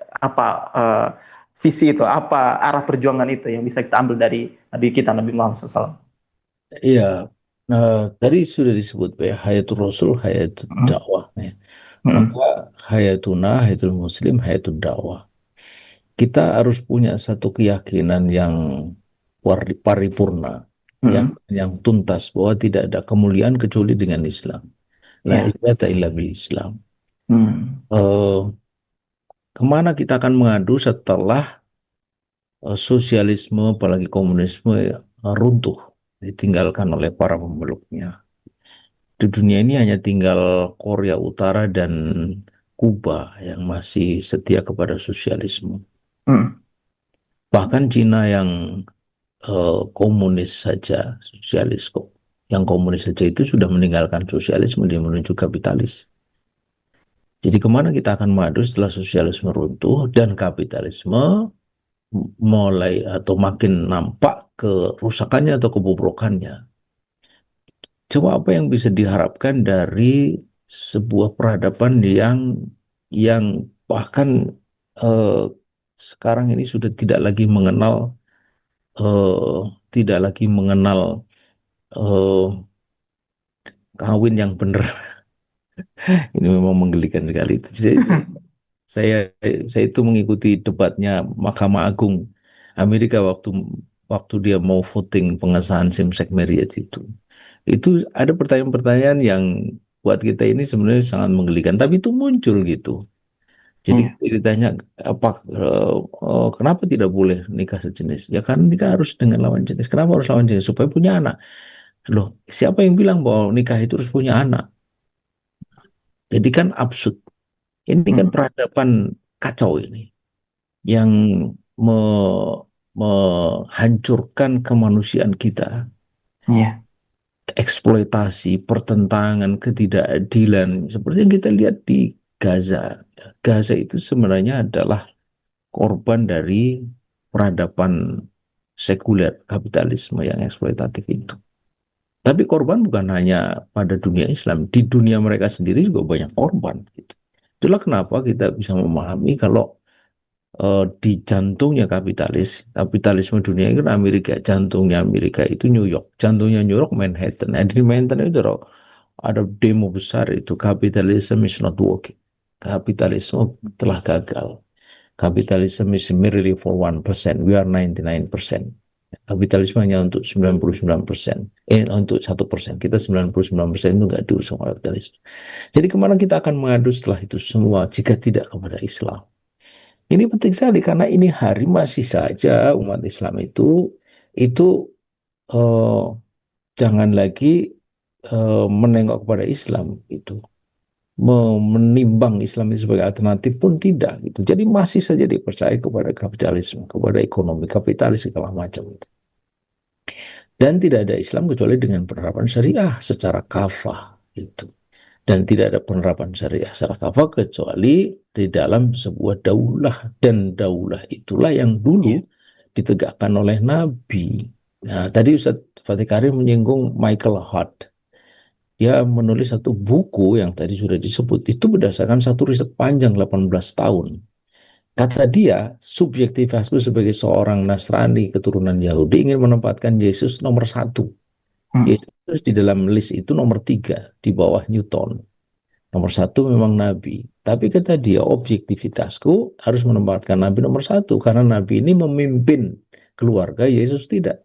Speaker 1: visi itu, apa arah perjuangan itu yang bisa kita ambil dari Nabi kita, Nabi Muhammad SAW?
Speaker 4: Iya, tadi sudah disebut ya, hayatul Rasul, hayatul dakwah. Ya.
Speaker 1: Hmm.
Speaker 4: Maka hayatuna, hayatul Muslim, hayatul dakwah. Kita harus punya satu keyakinan yang paripurna, yang tuntas bahwa tidak ada kemuliaan kecuali dengan Islam. La izzata illa bil Islam. Kemana kita akan mengadu setelah sosialisme, apalagi komunisme runtuh, ditinggalkan oleh para pemeluknya. Di dunia ini hanya tinggal Korea Utara dan Kuba yang masih setia kepada sosialisme. Bahkan Cina yang komunis saja, sosialis kok. Yang komunis saja itu sudah meninggalkan sosialisme, dia menuju kapitalis. Jadi kemana kita akan maju setelah sosialisme runtuh dan kapitalisme mulai atau makin nampak kerusakannya atau kebobrokannya. Coba apa yang bisa diharapkan dari sebuah peradaban yang bahkan sekarang ini sudah tidak lagi mengenal kawin yang benar. Ini memang menggelikan sekali. Saya itu mengikuti debatnya Mahkamah Agung Amerika waktu dia mau voting pengesahan same-sex marriage itu. Itu ada pertanyaan-pertanyaan yang buat kita ini sebenarnya sangat menggelikan, tapi itu muncul gitu. Jadi ditanya kenapa tidak boleh nikah sejenis? Ya kan nikah harus dengan lawan jenis. Kenapa harus lawan jenis? Supaya punya anak. Loh, siapa yang bilang bahwa nikah itu harus punya anak? Jadi kan absurd. Ini kan peradaban kacau ini yang menghancurkan kemanusiaan kita. Eksploitasi, pertentangan, ketidakadilan seperti yang kita lihat di Gaza. Gaza itu sebenarnya adalah korban dari peradaban sekuler kapitalisme yang eksploitatif itu. Tapi korban bukan hanya pada dunia Islam, di dunia mereka sendiri juga banyak korban. Gitu. Itulah kenapa kita bisa memahami kalau di jantungnya kapitalisme dunia itu Amerika, jantungnya Amerika itu New York, jantungnya New York Manhattan. Nah, di Manhattan itu ada demo besar itu, capitalism is not working, kapitalisme telah gagal, kapitalisme is merely for 1%, we are 99%. Kapitalisme hanya untuk 99%, untuk 1%, kita 99% itu nggak diurus sama kapitalisme. Jadi kemana kita akan mengadu setelah itu semua jika tidak kepada Islam? Ini penting sekali karena ini hari masih saja umat Islam itu jangan lagi menengok kepada Islam itu, menimbang Islam itu sebagai alternatif pun tidak gitu. Jadi masih saja dipercaya kepada kapitalisme, kepada ekonomi kapitalis segala macam itu. Dan tidak ada Islam kecuali dengan penerapan syariah secara kafah itu. Dan tidak ada penerapan syariah secara kafah kecuali di dalam sebuah daulah. Dan daulah itulah yang dulu ditegakkan oleh Nabi. Nah, tadi Ustaz Fatih Karim menyinggung Michael Hart. Dia menulis satu buku yang tadi sudah disebut. Itu berdasarkan satu riset panjang 18 tahun. Kata dia, subjektivitasku sebagai seorang Nasrani keturunan Yahudi ingin menempatkan Yesus nomor 1. Yesus di dalam list itu nomor 3 di bawah Newton. Nomor 1 memang Nabi. Tapi kata dia objektivitasku harus menempatkan Nabi nomor 1 karena Nabi ini memimpin keluarga, Yesus tidak.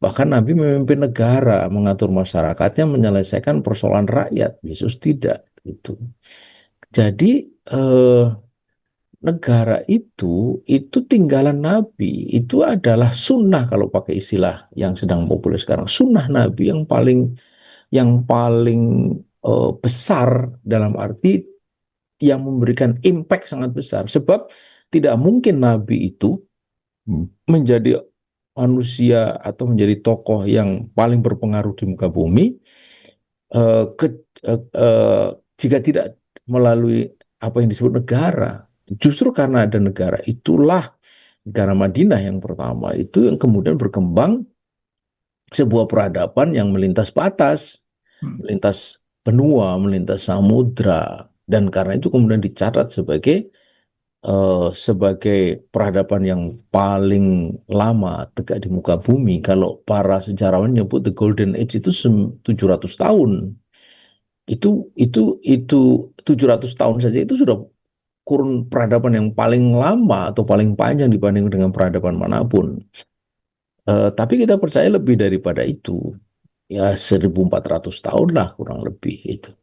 Speaker 4: Bahkan Nabi memimpin negara, mengatur masyarakatnya, menyelesaikan persoalan rakyat, Yesus tidak. Gitu. Jadi negara itu tinggalan Nabi, itu adalah sunnah kalau pakai istilah yang sedang populer sekarang. Sunnah Nabi yang paling besar dalam arti yang memberikan impact sangat besar. Sebab tidak mungkin Nabi itu menjadi manusia atau menjadi tokoh yang paling berpengaruh di muka bumi, eh, ke- jika tidak melalui apa yang disebut negara. Justru karena ada negara itulah, negara Madinah yang pertama itu yang kemudian berkembang sebuah peradaban yang melintas batas, melintas benua, melintas samudra, dan karena itu kemudian dicatat sebagai peradaban yang paling lama tegak di muka bumi. Kalau para sejarawan nyebut the Golden Age itu 700 tahun. Itu 700 tahun saja itu sudah kurun peradaban yang paling lama atau paling panjang dibanding dengan peradaban manapun. Tapi kita percaya lebih daripada itu. Ya 1400 tahun lah kurang lebih itu.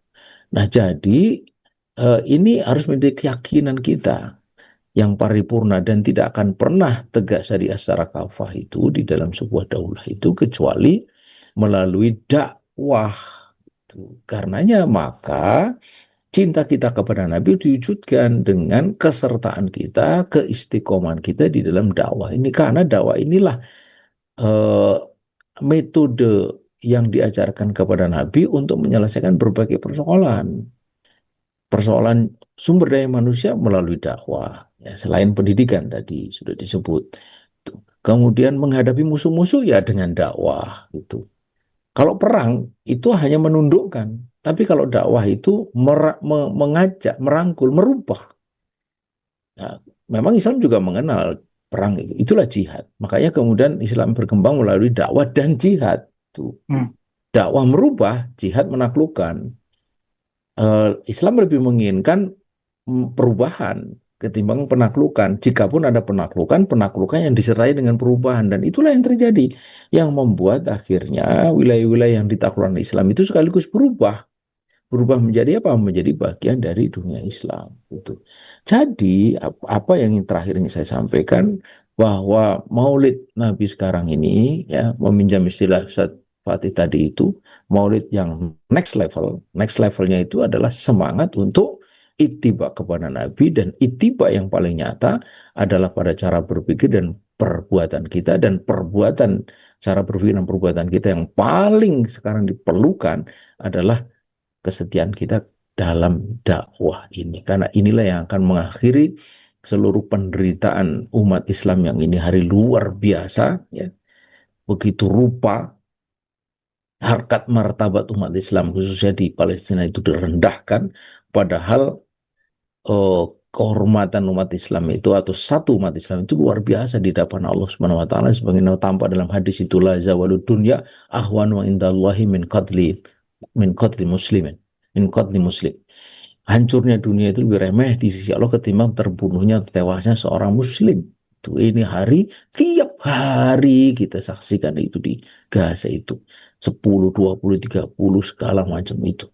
Speaker 4: Nah, jadi ini harus menjadi keyakinan kita yang paripurna dan tidak akan pernah tegak syariah secara kafah itu di dalam sebuah daulah itu kecuali melalui dakwah. Karenanya maka cinta kita kepada Nabi diwujudkan dengan kesertaan kita, keistiqomahan kita di dalam dakwah ini. Karena dakwah inilah eh, metode yang diajarkan kepada Nabi untuk menyelesaikan berbagai persoalan. Persoalan sumber daya manusia melalui dakwah. Ya, selain pendidikan tadi sudah disebut. Kemudian menghadapi musuh-musuh ya dengan dakwah gitu. Kalau perang itu hanya menundukkan, tapi kalau dakwah itu mengajak, merangkul, merubah. Nah, memang Islam juga mengenal perang itu. Itulah jihad. Makanya kemudian Islam berkembang melalui dakwah dan jihad. Tuh. Dakwah merubah, jihad menaklukkan. Islam lebih menginginkan perubahan ketimbang penaklukan. Jikapun ada penaklukan, penaklukan yang disertai dengan perubahan. Dan itulah yang terjadi. Yang membuat akhirnya wilayah-wilayah yang ditaklukkan Islam itu sekaligus berubah. Berubah menjadi apa? Menjadi bagian dari dunia Islam. Gitu. Jadi apa yang terakhir ini saya sampaikan, bahwa Maulid Nabi sekarang ini, ya, meminjam istilah Ustaz Fatih tadi itu, Maulid yang next level. Next levelnya itu adalah semangat untuk ittiba kepada Nabi, dan ittiba yang paling nyata adalah pada cara berpikir dan perbuatan kita, dan perbuatan, cara berpikir dan perbuatan kita yang paling sekarang diperlukan adalah kesetiaan kita dalam dakwah ini. Karena inilah yang akan mengakhiri seluruh penderitaan umat Islam yang ini hari luar biasa, ya. Begitu rupa harkat martabat umat Islam khususnya di Palestina itu direndahkan, padahal kehormatan umat Islam itu atau satu umat Islam itu luar biasa di hadapan Allah Subhanahu wa taala, sebagaimana tampak dalam hadis itu, la zawalud dunya ahwanu indallahi min qatli muslimin min qatli muslim. Hancurnya dunia itu lebih remeh di sisi Allah ketimbang terbunuhnya, tewasnya seorang muslim. Itu ini hari, tiap hari kita saksikan itu di Gaza itu 10, 20, 30 segala macam itu.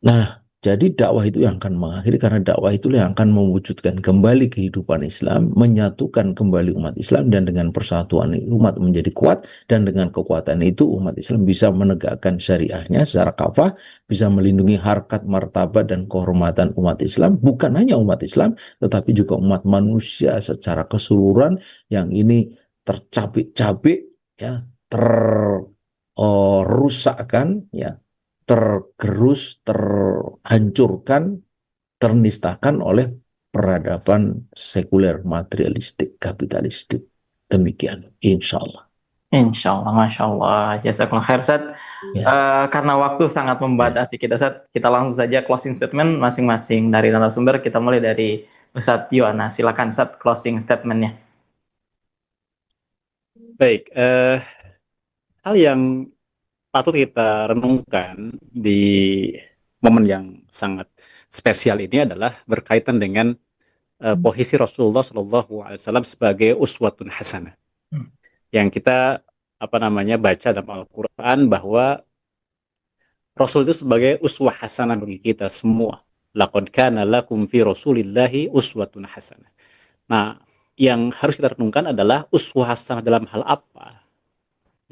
Speaker 4: Nah, jadi dakwah itu yang akan mengakhiri, karena dakwah itu yang akan mewujudkan kembali kehidupan Islam, menyatukan kembali umat Islam, dan dengan persatuan umat menjadi kuat, dan dengan kekuatan itu umat Islam bisa menegakkan syariahnya secara kafah, bisa melindungi harkat, martabat, dan kehormatan umat Islam, bukan hanya umat Islam, tetapi juga umat manusia secara keseluruhan yang ini tercabik-cabik, ya, terrusakkan, ya, tergerus, terhancurkan, ternistakan oleh peradaban sekuler, materialistik, kapitalistik. Demikian, insya Allah.
Speaker 1: Insya Allah, Masya Allah. Jazakallah khair, Ustaz.
Speaker 4: Ya.
Speaker 1: Karena waktu sangat membatasi kita, Ustaz, kita langsung saja closing statement masing-masing dari narasumber. Kita mulai dari Ustaz Yohana. Silakan, Ustaz, closing statementnya.
Speaker 2: Baik, hal yang patut kita renungkan di momen yang sangat spesial ini adalah berkaitan dengan posisi Rasulullah SAW sebagai uswatun hasanah. Yang kita baca dalam Al-Quran bahwa Rasul itu sebagai uswah hasanah bagi kita semua. Laqad kana lakum fi Rasulillahi uswatun hasanah. Nah, yang harus kita renungkan adalah uswah hasanah dalam hal apa?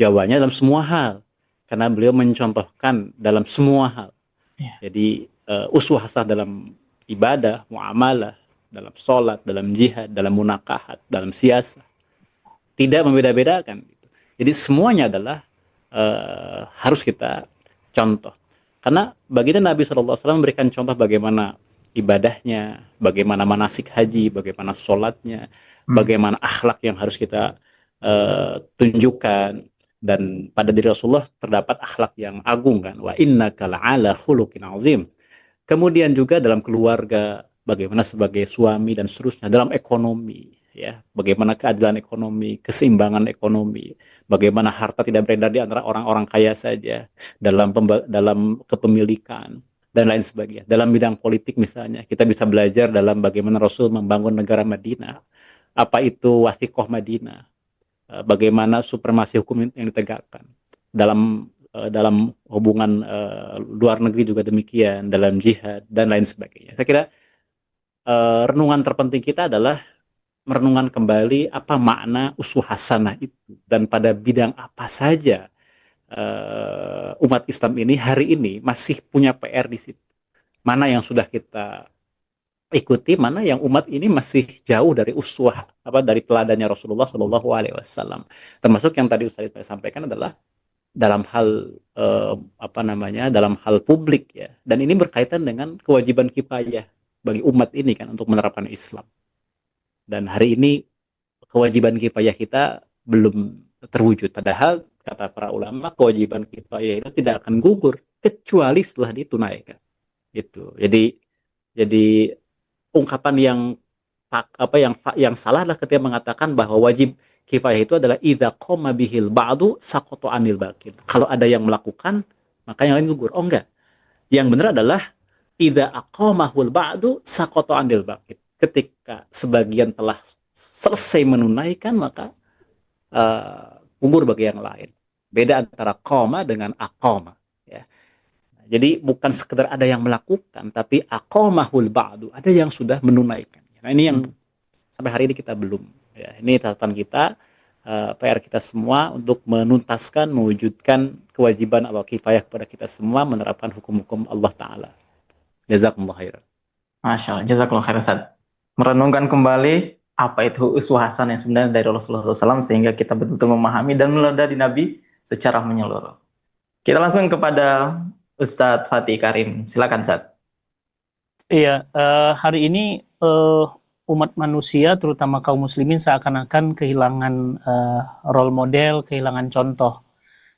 Speaker 2: Jawabannya dalam semua hal. Karena beliau mencontohkan dalam semua hal. Jadi uswah hasanah dalam ibadah, muamalah, dalam sholat, dalam jihad, dalam munakahat, dalam siasah. tidak membeda-bedakan. Jadi semuanya adalah harus kita contoh. Karena baginda Nabi SAW memberikan contoh bagaimana ibadahnya, bagaimana manasik haji, bagaimana sholatnya, bagaimana akhlak yang harus kita tunjukkan. Dan pada diri Rasulullah terdapat akhlak yang agung kan. Wa innaka la'ala khuluqin azim. Kemudian juga dalam keluarga, bagaimana sebagai suami dan seterusnya, dalam ekonomi, ya, bagaimana keadilan ekonomi, keseimbangan ekonomi, bagaimana harta tidak beredar di antara orang-orang kaya saja, dalam kepemilikan dan lain sebagainya. Dalam bidang politik misalnya, kita bisa belajar dalam bagaimana Rasul membangun negara Madinah, apa itu Wathiqoh Madinah, bagaimana supremasi hukum yang ditegakkan dalam hubungan luar negeri juga demikian, dalam jihad dan lain sebagainya. Saya kira renungan terpenting kita adalah merenungkan kembali apa makna uswah hasanah itu, dan pada bidang apa saja umat Islam ini hari ini masih punya PR di situ. Mana yang sudah kita ikuti, mana yang umat ini masih jauh dari uswah, dari teladannya Rasulullah Shallallahu Alaihi Wasallam. Termasuk yang tadi Ustaz sampaikan adalah dalam hal dalam hal publik, ya, dan ini berkaitan dengan kewajiban kifayah bagi umat ini kan untuk menerapkan Islam. Dan hari ini kewajiban kifayah kita belum terwujud, padahal kata para ulama kewajiban kifayah itu tidak akan gugur kecuali setelah ditunaikan. Itu jadi ungkapan yang salah adalah ketika mengatakan bahwa wajib kifayah itu adalah idza qoma bihil ba'du saqata anil baqin. Kalau ada yang melakukan, maka yang lain gugur. Oh enggak. Yang benar adalah idza aqamahul ba'du saqata anil baqin. Ketika sebagian telah selesai menunaikan, maka gugur bagi yang lain. Beda antara qama dengan aqama, ya. Jadi bukan sekedar ada yang melakukan, tapi aqamahul ba'du, ada yang sudah menunaikan. Nah, ini yang sampai hari ini kita belum. Ya, ini catatan kita, PR kita semua untuk menuntaskan, mewujudkan kewajiban al-kifayah kepada kita semua menerapkan hukum-hukum Allah Ta'ala. Jazakumullah khairan.
Speaker 1: Masya Allah, jazakallah khairan Ustaz. Merenungkan kembali apa itu uswah hasanah yang sebenarnya dari Rasulullah SAW sehingga kita betul-betul memahami dan meneladani Nabi secara menyeluruh. Kita langsung kepada Ustadz Fatih Karim. Silakan Ustadz.
Speaker 3: Iya, hari ini umat manusia, terutama kaum muslimin, seakan-akan kehilangan role model, kehilangan contoh.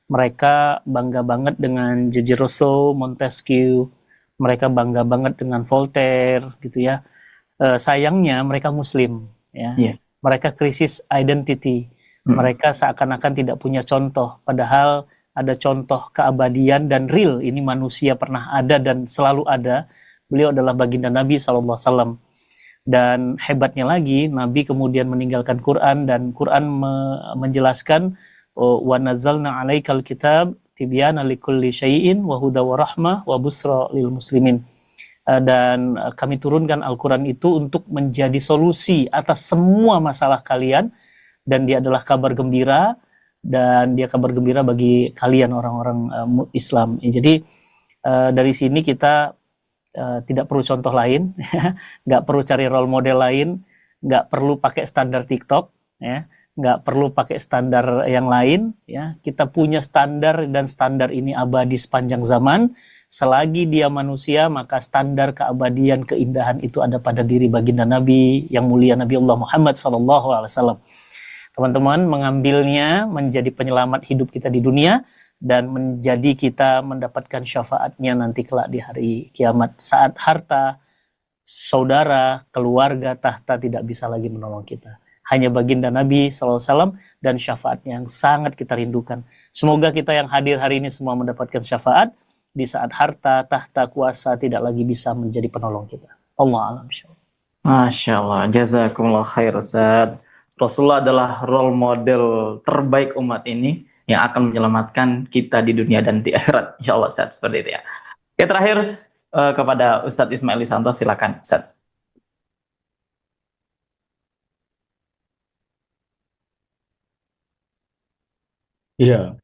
Speaker 3: Mereka bangga banget dengan J.J. Rousseau, Montesquieu, mereka bangga banget dengan Voltaire, gitu ya. Sayangnya mereka Muslim, ya. Yeah. Mereka krisis identity. Mereka seakan-akan tidak punya contoh, padahal ada contoh keabadian dan real. Ini manusia pernah ada dan selalu ada. Beliau adalah baginda Nabi SAW. Dan hebatnya lagi, Nabi kemudian meninggalkan Quran, dan Quran menjelaskan wa nazzalna 'alaikal kitab tibyana likulli syai'in wa huda wa rahmah wa busra lil muslimin. Dan kami turunkan Al-Quran itu untuk menjadi solusi atas semua masalah kalian, dan dia adalah kabar gembira, dan dia kabar gembira bagi kalian orang-orang Islam. Jadi dari sini kita tidak perlu contoh lain, nggak perlu cari role model lain, nggak perlu pakai standar TikTok, ya, nggak perlu pakai standar yang lain, ya. Kita punya standar, dan standar ini abadi sepanjang zaman. Selagi dia manusia, maka standar keabadian, keindahan itu ada pada diri baginda Nabi yang mulia, Nabi Allah Muhammad SAW. Teman-teman, mengambilnya menjadi penyelamat hidup kita di dunia, dan menjadi kita mendapatkan syafaatnya nanti kelak di hari kiamat, saat harta, saudara, keluarga, tahta tidak bisa lagi menolong kita. Hanya baginda Nabi SAW dan syafaatnya yang sangat kita rindukan. Semoga kita yang hadir hari ini semua mendapatkan syafaat di saat harta, tahta, kuasa tidak lagi bisa menjadi penolong kita. Allah alam.
Speaker 1: Masya Allah, jazakumullah khair Ustaz. Rasulullah adalah role model terbaik umat ini yang akan menyelamatkan kita di dunia dan di akhirat. Insya Allah Ustaz, seperti itu ya. Oke, terakhir kepada Ustadz Ismail Lisanto, silakan Ustaz.
Speaker 4: Iya,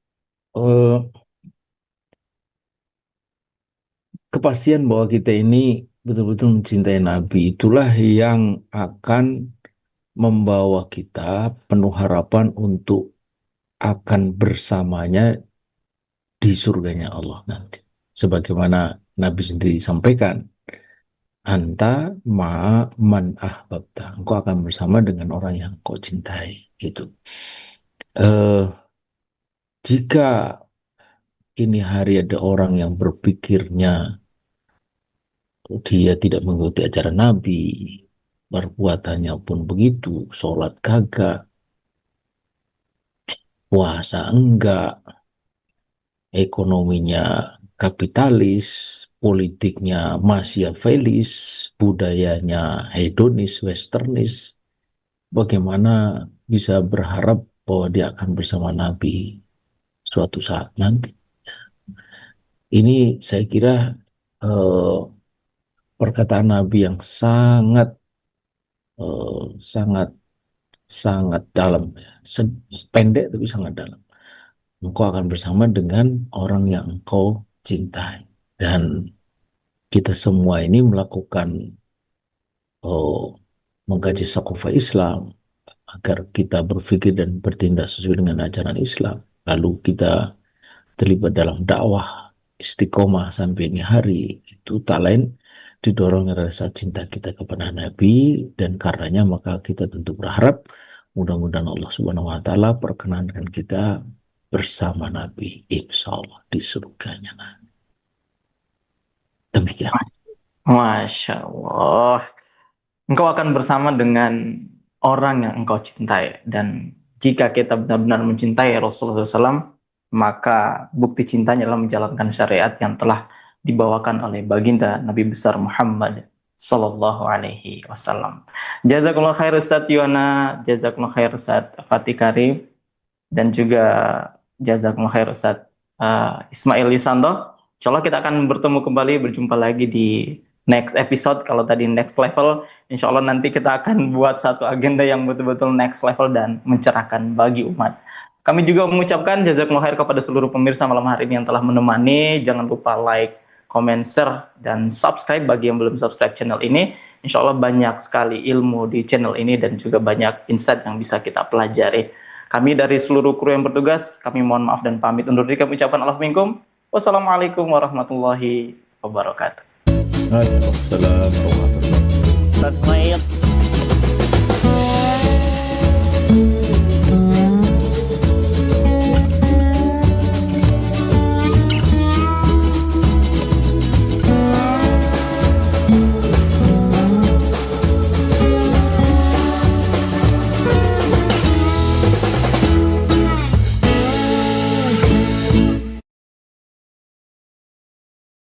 Speaker 4: kepastian bahwa kita ini betul-betul mencintai Nabi itulah yang akan membawa kita penuh harapan untuk akan bersamanya di surganya Allah nanti. Sebagaimana Nabi sendiri sampaikan, anta ma'a man ahbabta. Engkau akan bersama dengan orang yang kau cintai. Gitu. Jika kini hari ada orang yang berpikirnya dia tidak mengikuti ajaran Nabi, perbuatannya pun begitu, sholat kagak, puasa enggak, ekonominya kapitalis, politiknya Machiavellis, budayanya hedonis, westernis, bagaimana bisa berharap bahwa dia akan bersama Nabi suatu saat nanti? Ini saya kira perkataan Nabi yang sangat sangat sangat dalam, pendek tapi sangat dalam. Engkau akan bersama dengan orang yang engkau cintai. Dan kita semua ini melakukan mengkaji sakufa Islam agar kita berpikir dan bertindak sesuai dengan ajaran Islam. Lalu kita terlibat dalam dakwah istiqomah sampai ini hari. Itu tak lain didorong rasa cinta kita kepada Nabi, dan karenanya maka kita tentu berharap mudah-mudahan Allah Subhanahu wa taala perkenankan kita bersama Nabi insya Allah di surganya. Demikian.
Speaker 1: Masya Allah. Engkau akan bersama dengan orang yang engkau cintai. Dan jika kita benar-benar mencintai Rasulullah SAW, maka bukti cintanya adalah menjalankan syariat yang telah dibawakan oleh baginda Nabi besar Muhammad Sallallahu Alaihi Wasallam. Jazakumullah khair Ustaz Yuwana, jazakumullah khair Ustaz Fatih Karim, dan juga jazakumullah khair Ustaz Ismail Yusanto. Insyaallah kita akan bertemu kembali, berjumpa lagi di next episode. Kalau tadi next level, insyaallah nanti kita akan buat satu agenda yang betul-betul next level dan mencerahkan bagi umat. Kami juga mengucapkan jazakumullah khair kepada seluruh pemirsa malam hari ini yang telah menemani. Jangan lupa like, comment, share, dan subscribe bagi yang belum subscribe channel ini. Insya Allah banyak sekali ilmu di channel ini dan juga banyak insight yang bisa kita pelajari. Kami dari seluruh kru yang bertugas, kami mohon maaf dan pamit undur diri. Kami ucapkan alaf minkum. Wassalamualaikum warahmatullahi wabarakatuh.
Speaker 4: Waalaikumsalam warahmatullahi wabarakatuh.
Speaker 3: Ustaz Ismail.